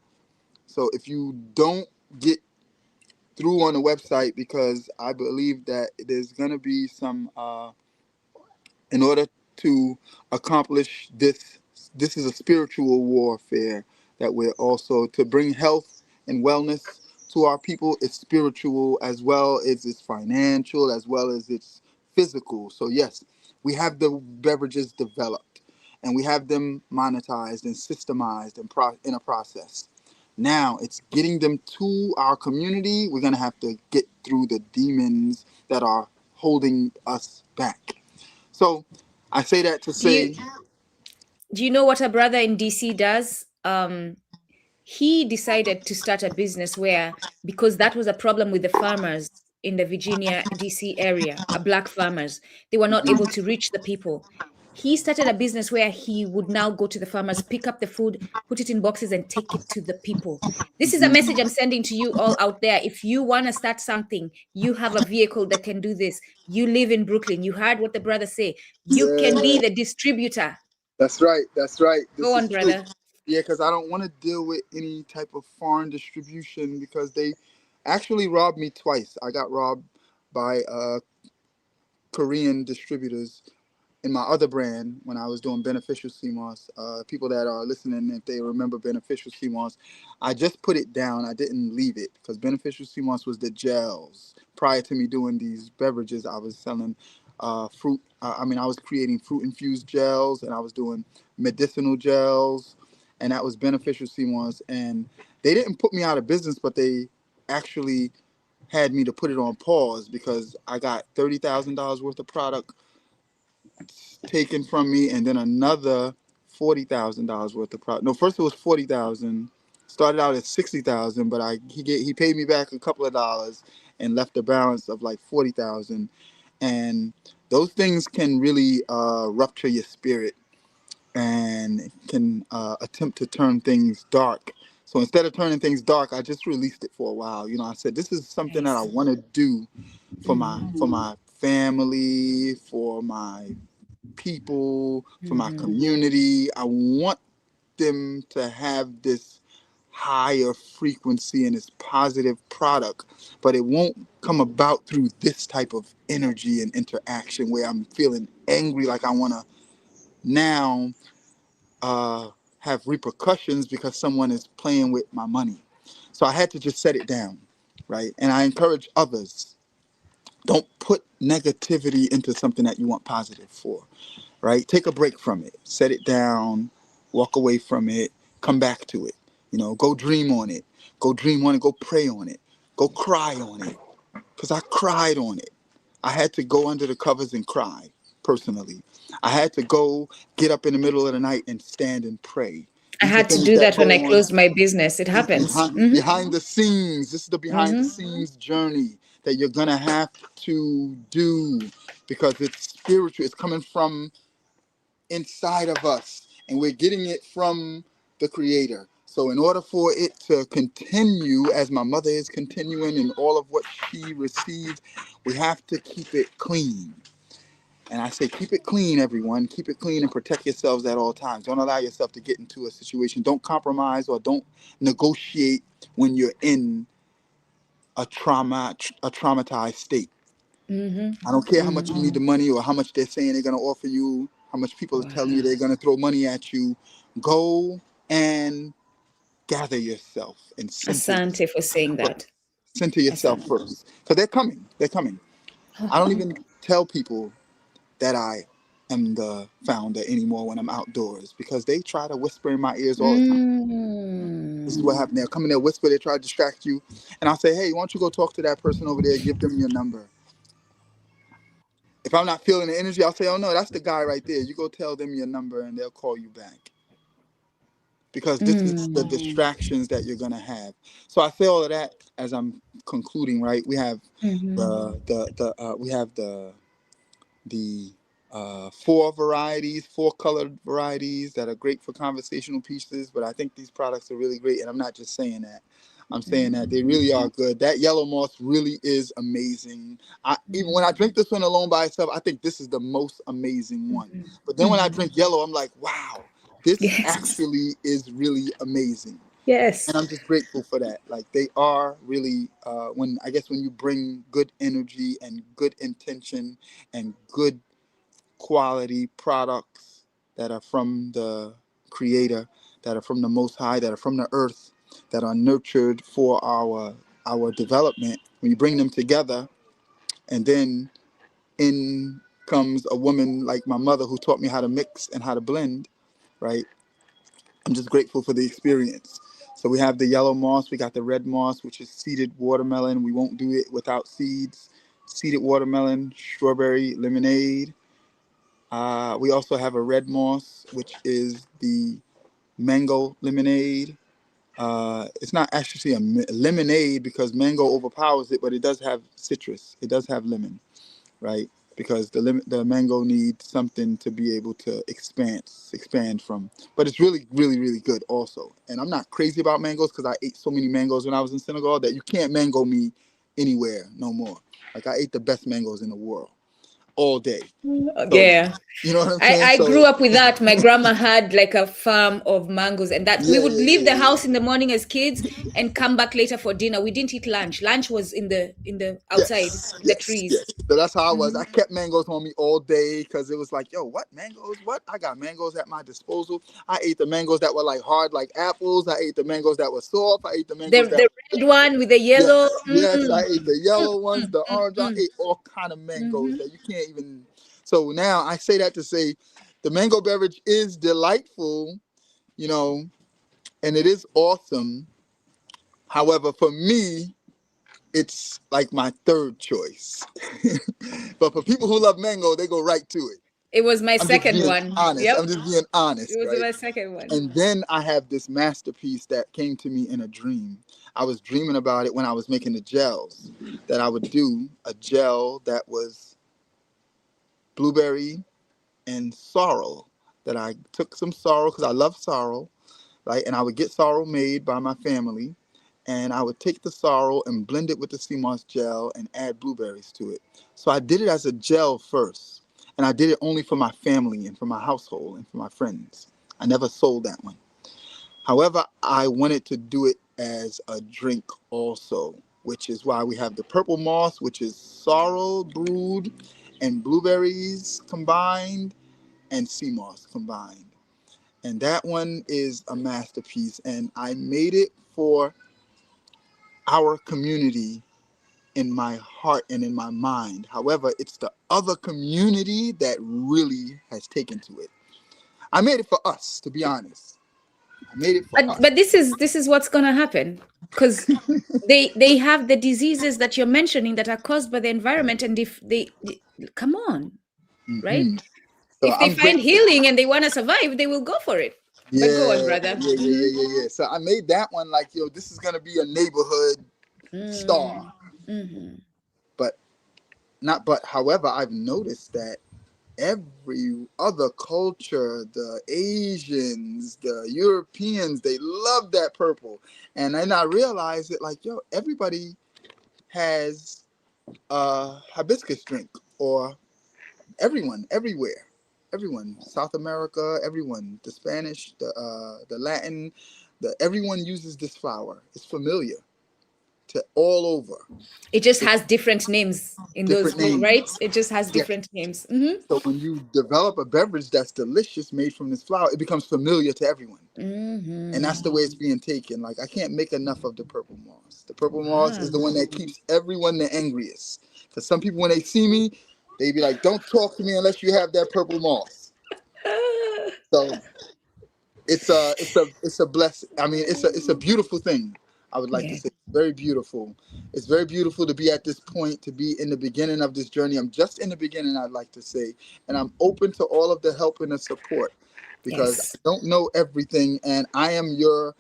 So if you don't get through on the website, because I believe that there's going to be some, in order to accomplish this is a spiritual warfare that we're also, to bring health and wellness to our people. It's spiritual as well as it's financial, as well as it's physical. So yes, we have the beverages developed and we have them monetized and systemized and in a process. Now it's getting them to our community. We're going to have to get through the demons that are holding us back. So I say that to say, Do you know what a brother in DC does? He decided to start a business where, because that was a problem with the farmers in the Virginia, DC area, black farmers, they were not able to reach the people. He started a business where he would now go to the farmers, pick up the food, put it in boxes, and take it to the people. This is a message I'm sending to you all out there. If you want to start something, you have a vehicle that can do this. You live in Brooklyn. You heard what the brother say. You can be yeah, the distributor. that's right. That's right. Go This on, is true. brother. Yeah, because I don't want to deal with any type of foreign distribution, because they actually robbed me twice. I got robbed by Korean distributors in my other brand when I was doing Beneficial CMOS. People that are listening, if they remember Beneficial CMOS, I just put it down. I didn't leave it, because Beneficial CMOS was the gels. Prior to me doing these beverages, I was selling fruit. I was creating fruit infused gels, and I was doing medicinal gels, and that was Beneficial CMOS. And they didn't put me out of business, but they actually had me to put it on pause, because I got $30,000 worth of product taken from me, and then another $40,000 worth of product. No, first it was 40,000. Started out at 60,000, but he paid me back a couple of dollars and left a balance of like 40,000. And those things can really rupture your spirit and can attempt to turn things dark. So instead of turning things dark, I just released it for a while. I said this is something that I Nice. want to do for my family, for my people, for my community. I want them to have this higher frequency and this positive product, but it won't come about through this type of energy and interaction where I'm feeling angry, like I want to now have repercussions because someone is playing with my money. So I had to just set it down, right? And I encourage others, don't put negativity into something that you want positive for, right? Take a break from it, set it down, walk away from it, come back to it. Go dream on it, go pray on it, go cry on it. Because I cried on it. I had to go under the covers and cry, personally. I had to go get up in the middle of the night and stand and pray. I These are had to things do that that go when I on closed my business. It happens. behind the scenes. This is the behind the scenes journey that you're going to have to do, because it's spiritual. It's coming from inside of us, and we're getting it from the Creator. So in order for it to continue, as my mother is continuing in all of what she received, we have to keep it clean. And I say, keep it clean, everyone. Keep it clean and protect yourselves at all times. Don't allow yourself to get into a situation. Don't compromise or don't negotiate when you're in a traumatized state. I don't care how much you need the money or how much they're saying they're going to offer you, how much people are telling you they're going to throw money at you. Go and gather yourself and center Asante for saying yourself. that. Center yourself Asante. first, because they're coming. They're coming. I don't even tell people that I am the founder anymore when I'm outdoors, because they try to whisper in my ears all the time. This is what happened. They'll come in there, whisper, they try to distract you. And I'll say, hey, why don't you go talk to that person over there, give them your number. If I'm not feeling the energy, I'll say, oh no, that's the guy right there. You go tell them your number and they'll call you back. Because this is the distractions that you're gonna have. So I say all of that as I'm concluding, right? We have the four colored varieties that are great for conversational pieces, but I think these products are really great, and I'm not just saying that. I'm saying that they really are good. That yellow moss really is amazing. Even when I drink this one alone by itself, I think this is the most amazing one. But then when I drink yellow, I'm like, wow, this Yes. actually is really amazing. Yes. And I'm just grateful for that. Like they are really, when you bring good energy and good intention and good quality products that are from the Creator, that are from the Most High, that are from the earth, that are nurtured for our development. When you bring them together, and then in comes a woman like my mother who taught me how to mix and how to blend, right? I'm just grateful for the experience. So we have the yellow moss, we got the red moss, which is seeded watermelon. We won't do it without seeds. Seeded watermelon, strawberry lemonade. We also have a red moss, which is the mango lemonade. It's not actually a lemonade because mango overpowers it, but it does have citrus. It does have lemon, right? Because the mango needs something to be able to expand from. But it's really, really, really good also. And I'm not crazy about mangoes because I ate so many mangoes when I was in Senegal that you can't mango me anywhere no more. Like I ate the best mangoes in the world all day. So Yeah. you know what I'm saying? I So grew up with that. My grandma had like a farm of mangoes, and that we yeah, would yeah, leave yeah, the yeah. house in the morning as kids and come back later for dinner. We didn't eat lunch. Lunch was in the outside Yes, in the yes, trees. yes. So that's how I was. Mhm. I kept mangoes on me all day because it was like, yo, what mangoes? What? I got mangoes at my disposal. I ate the mangoes that were like hard like apples. I ate the mangoes that were soft. I ate the mangoes that The red one with the yellow. yes, yes. I ate the yellow ones, the orange. I Mm. ate all kind of mangoes Mhm. that you can't even. So now I say that to say, the mango beverage is delightful, you know, and it is awesome. However, for me, it's like my third choice. But for people who love mango, they go right to it. It was my I'm just second being one. honest. Yep. I'm just being It honest, was right? my second one. And then I have this masterpiece that came to me in a dream. I was dreaming about it when I was making the gels, that I would do a gel that was blueberry and sorrel. That I took some sorrel because I love sorrel, right? And I would get sorrel made by my family, and I would take the sorrel and blend it with the sea moss gel and add blueberries to it. So I did it as a gel first, and I did it only for my family and for my household and for my friends. I never sold that one. However, I wanted to do it as a drink also, which is why we have the purple moss, which is sorrel brewed and blueberries combined and sea moss combined. And that one is a masterpiece. And I made it for our community in my heart and in my mind. However, it's the other community that really has taken to it. I made it for us, to be honest. I made it for us. But this is what's gonna happen because they have the diseases that you're mentioning that are caused by the environment, and if they come on, right? Hmm. So If they I'm find grateful. healing and they want to survive, they will go for it. But go on, Yeah, brother. yeah, yeah, yeah, yeah, yeah. So I made that one like, yo, this is gonna be a neighborhood star. Mm-hmm. But not but however, I've noticed that every other culture, the Asians, the Europeans, they love that purple. And then I realized it like, yo, everybody has a hibiscus drink, or everyone, everywhere. Everyone, South America, everyone, the Spanish, the Latin, everyone uses this flower. It's familiar to all over. It just It's has different names in those, different right? names. It just has Yes. different names. Mm-hmm. So when you develop a beverage that's delicious made from this flower, it becomes familiar to everyone. And that's Mm-hmm. the way it's being taken. Like I can't make enough of the purple moss. The purple moss is Wow. the one that keeps everyone the angriest. Because some people, when they see me, they be like, "Don't talk to me unless you have that purple moss." So it's a blessing. I mean, it's a beautiful thing. I would like to Yeah. say, very beautiful. It's very beautiful to be at this point, to be in the beginning of this journey. I'm just in the beginning, I'd like to say, and I'm open to all of the help and the support because Yes. I don't know everything, and I am your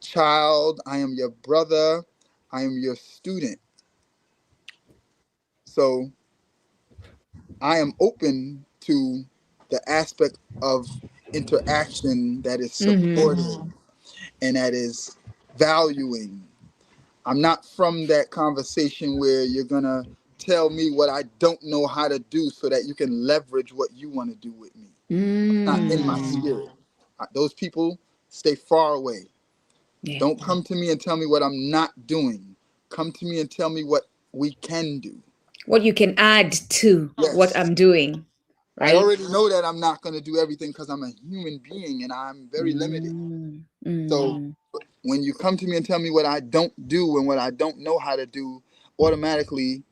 child. I am your brother. I am your student. So I am open to the aspect of interaction that is Mm-hmm. supportive and that is valuing. I'm not from that conversation where you're gonna tell me what I don't know how to do so that you can leverage what you want to do with me. Not in my spirit. Those people, stay far away. Yeah. Don't come to me and tell me what I'm not doing. Come to me and tell me what we can do. What you can add to what Yes. I'm doing, I right? already know that I'm not going to do everything because I'm a human being and I'm very limited. So when you come to me and tell me what I don't do and what I don't know how to do, automatically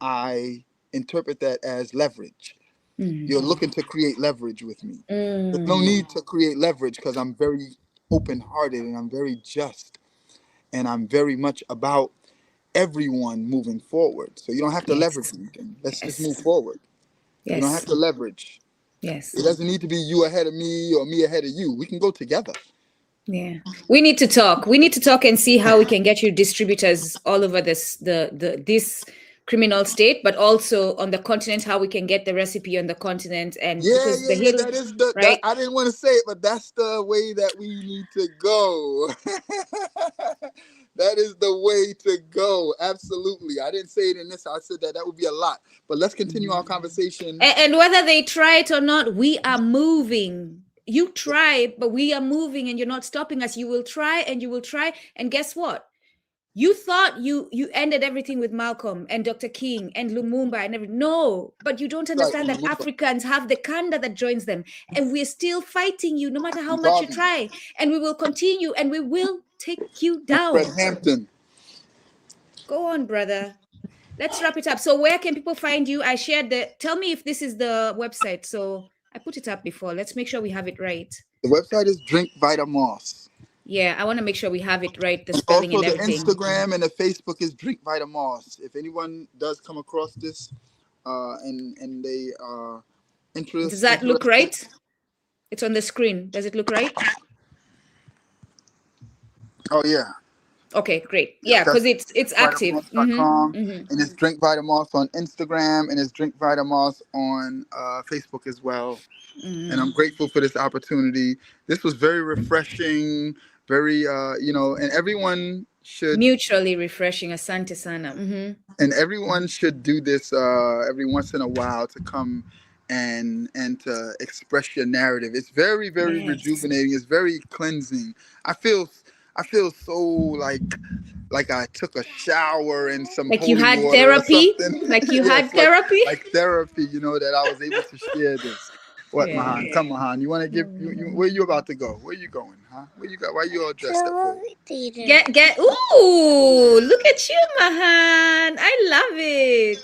I interpret that as leverage. You're looking to create leverage with me. There's no need to create leverage because I'm very open-hearted and I'm very just and I'm very much about everyone moving forward. So you don't have to leverage Yes. anything. Let's just move Yes. forward. You don't have Yes. to leverage. Yes. It doesn't need to be you ahead of me or me ahead of you. We can go together. Yeah. We need to talk. We need to talk and see how we can get you distributors all over this criminal state, but also on the continent, how we can get the recipe on the continent. And Yeah, because yeah, the yeah. hill, That is the that right? I didn't want to say it, but that's the way that we need to go. That is the way to go. Absolutely. I didn't say it in this. I said that would be a lot. But let's continue our conversation. And whether they try it or not, we are moving. You try, but we are moving, and you're not stopping us. You will try, and you will try, and guess what? You thought you ended everything with Malcolm and Dr. King and Lumumba and everything. No, but you don't Right. understand that Africans have the kanda that joins them, and we're still fighting you no matter how much you Garvey, try, and we will continue, and we will take you Fred down. Hampton. Go on, brother. Let's wrap it up. So where can people find you? I shared tell me if this is the website. So I put it up before. Let's make sure we have it right. The website is Drink VitaMoss. Yeah, I want to make sure we have it right, the And spelling also and the everything. Instagram and the Facebook is Drink VitaMoss. If anyone does come across this and they are Does that look interested. right? It's on the screen. Does it look right? Oh yeah. Okay, great. Yes, Yeah, because that's it's active. VitaMoss.com, and it's Drink VitaMoss on Instagram, and it's Drink VitaMoss on Facebook as well. And I'm grateful for this opportunity. This was very refreshing, very and everyone should Mutually refreshing. Asante sana. and everyone should do this every once in a while to come and to express your narrative. It's very, very Yes. rejuvenating. It's very cleansing. I feel so like I took a shower in some Like you holy had water or therapy? something. Like you Yes, had therapy? like therapy. That I was able to share this. What, Yeah. Mahan? Come, Mahan. You want to give? Where you about to go? Where you going? Huh? Where you got? Why you all dressed up for? Get. Ooh, look at you, Mahan. I love it.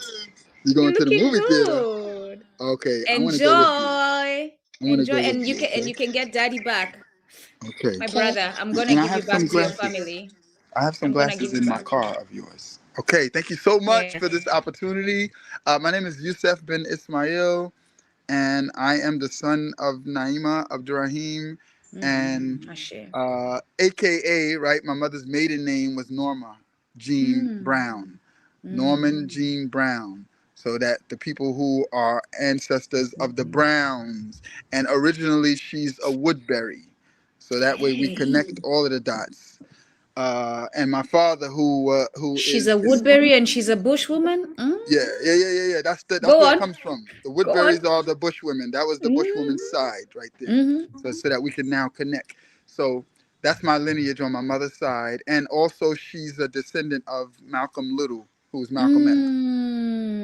You You're going to the looking movie theater? good. Okay, I want to go with you. Enjoy. I want to go with And you. you can get daddy back. Okay. My brother, I'm gonna And I give you have some back to your glasses. family. I have some I'm gonna give glasses you in my back. car of yours. Okay, thank you so much Yeah. for this opportunity. My name is Yusuf bin Ismail, and I am the son of Naima Abdurrahim, and Ashe. AKA, right, my mother's maiden name was Norma Jean Brown. Norman Jean Brown. So that the people who are ancestors of the Browns, and originally she's a Woodbury. So that way we Hey. connect all of the dots. And my father, who She's is a Woodbury and she's a bushwoman. yeah. That's Go where it on. comes from. The Go on. Woodburys are the bushwomen. That was the bushwoman's side right there. So that we can now connect. So that's my lineage on my mother's side, and also she's a descendant of Malcolm Little, who's Malcolm X,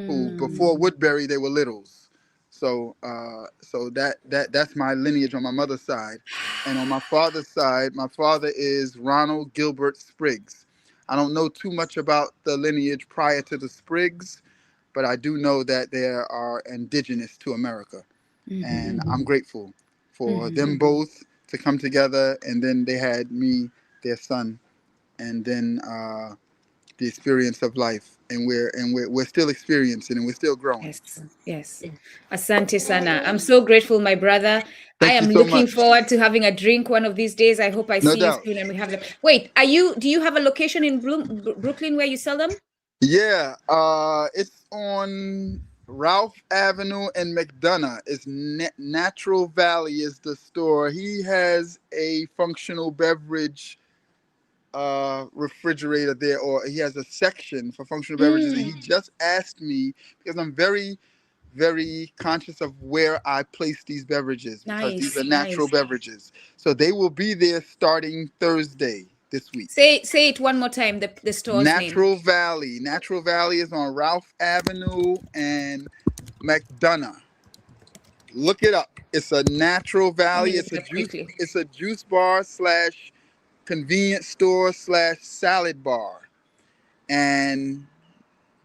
who before Woodbury they were Littles. So that's my lineage on my mother's side. And on my father's side, my father is Ronald Gilbert Spriggs. I don't know too much about the lineage prior to the Spriggs, but I do know that they are indigenous to America. And I'm grateful for them both to come together. And then they had me, their son, and then the experience of life. And we're still experiencing and we're still growing. Yes. Asante sana. I'm so grateful, my brother. I Thank you am so looking much. forward to having a drink one of these days. I hope I No see you doubt. soon and we have them. Wait, do you have a location in Brooklyn where you sell them? Yeah, it's on Ralph Avenue and McDonough. It's Natural Valley is the store. He has a functional beverage refrigerator there, or he has a section for functional beverages, and he just asked me, because I'm very, very conscious of where I place these beverages, because these are natural beverages. So they will be there starting Thursday this week. Say it one more time, the store's Natural name. Valley. Natural Valley is on Ralph Avenue and McDonough. Look it up. It's a Natural Valley. Let me look it up quickly. It's a juice bar / convenience store / salad bar. And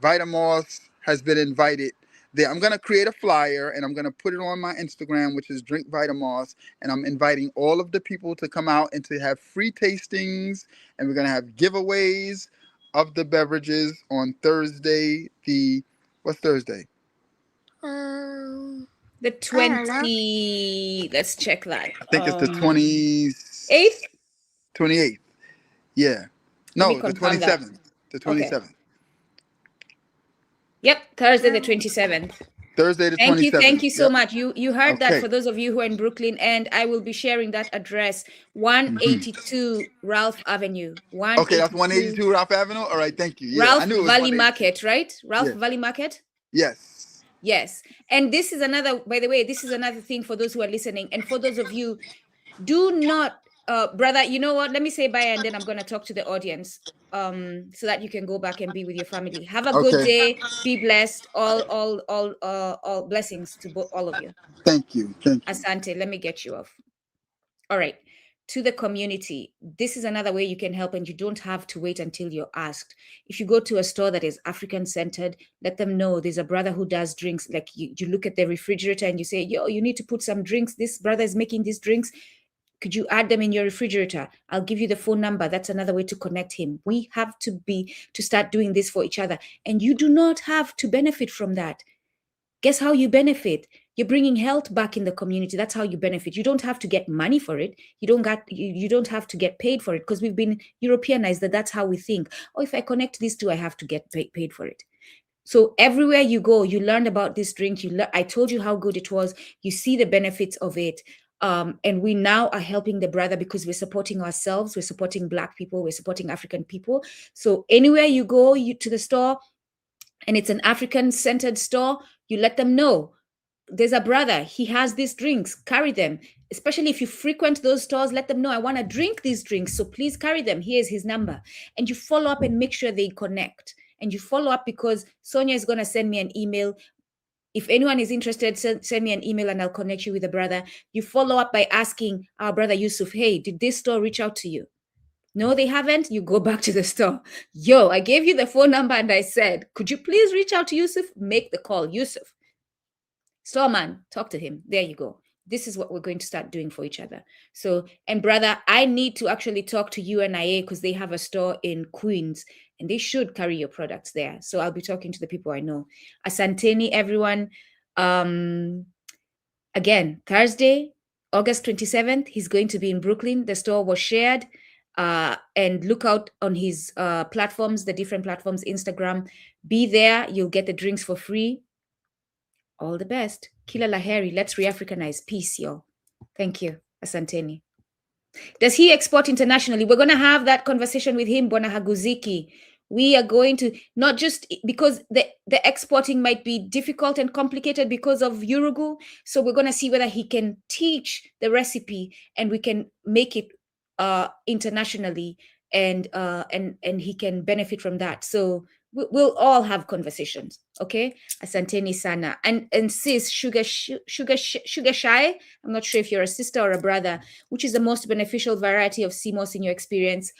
VitaMoss has been invited there. I'm going to create a flyer and I'm going to put it on my Instagram, which is Drink VitaMoss. And I'm inviting all of the people to come out and to have free tastings. And we're going to have giveaways of the beverages on Thursday. What's Thursday? The 20. Let's check that. I think it's the 28th. 28th. Yeah. No, the 27th. The 27th. Okay. Yep, Thursday the 27th. Thursday the 27th. Thank you so much. You heard that, for those of you who are in Brooklyn, and I will be sharing that address, 182 Ralph Avenue. Okay, that's 182 Ralph Avenue. All right, thank you. Yeah, Ralph I knew it was Valley Market, right? Ralph Valley Market? Yes. Yes. And this is another, by the way, this is another thing for those who are listening. And for those of you, do not, brother, you know what? Let me say bye, and then I'm going to talk to the audience, so that you can go back and be with your family. Have a good day. Be blessed. All blessings to all of you. Thank you. Asante, let me get you off. All right. To the community, this is another way you can help, and you don't have to wait until you're asked. If you go to a store that is African-centered, let them know there's a brother who does drinks. Like you look at the refrigerator and you say, yo, you need to put some drinks. This brother is making these drinks. Could you add them in your refrigerator? I'll give you the phone number. That's another way to connect him. We have to start doing this for each other. And you do not have to benefit from that. Guess how you benefit? You're bringing health back in the community. That's how you benefit. You don't have to get money for it. You don't have to get paid for it, because we've been Europeanized that's how we think. Oh, if I connect these two, I have to get paid for it. So everywhere you go, you learned about this drink. I told you how good it was. You see the benefits of it. And we now are helping the brother because we're supporting ourselves. We're supporting Black people. We're supporting African people. So anywhere you go to the store and it's an African-centered store, you let them know. There's a brother, he has these drinks, carry them. Especially if you frequent those stores, let them know, I want to drink these drinks, so please carry them. Here's his number. And you follow up and make sure they connect. And you follow up because Sonia is going to send me an email. If anyone is interested, send me an email and I'll connect you with a brother. You follow up by asking our brother Yusuf, hey, did this store reach out to you? No, they haven't. You go back to the store. Yo, I gave you the phone number and I said, could you please reach out to Yusuf? Make the call, Yusuf. Storeman, talk to him. There you go. This is what we're going to start doing for each other. So, and brother, I need to actually talk to UNIA because they have a store in Queens and they should carry your products there. So I'll be talking to the people I know. Asanteni, everyone. Again, Thursday, August 27th, he's going to be in Brooklyn. The store was shared. And look out on his platforms, the different platforms, Instagram. Be there. You'll get the drinks for free. All the best. Kila laheri. Let's re-Africanize. Peace, y'all. Thank you. Asanteni. Does he export internationally? We're going to have that conversation with him, Bwana Haguziki. We are going to, not just because the exporting might be difficult and complicated because of Urugu. So we're going to see whether he can teach the recipe and we can make it internationally and he can benefit from that. So we'll all have conversations, okay? Asanteni sana. And sis, sugar shy, I'm not sure if you're a sister or a brother, which is the most beneficial variety of CMOS in your experience.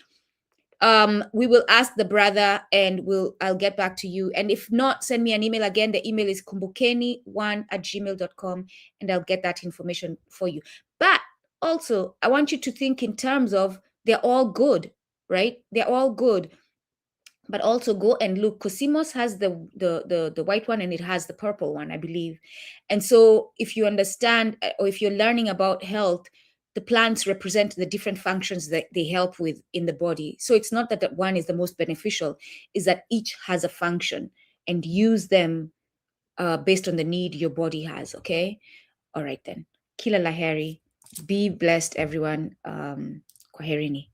We will ask the brother and I'll get back to you. And if not, send me an email again. The email is kumbukeni1@gmail.com and I'll get that information for you. But also, I want you to think in terms of they're all good, right? They're all good. But also go and look. Cosimos has the white one and it has the purple one, I believe. And so if you understand or if you're learning about health, the plants represent the different functions that they help with in the body. So it's not that one is the most beneficial, is that each has a function and use them based on the need your body has, okay? All right then. Kila laheri. Be blessed, everyone. Kwaherini.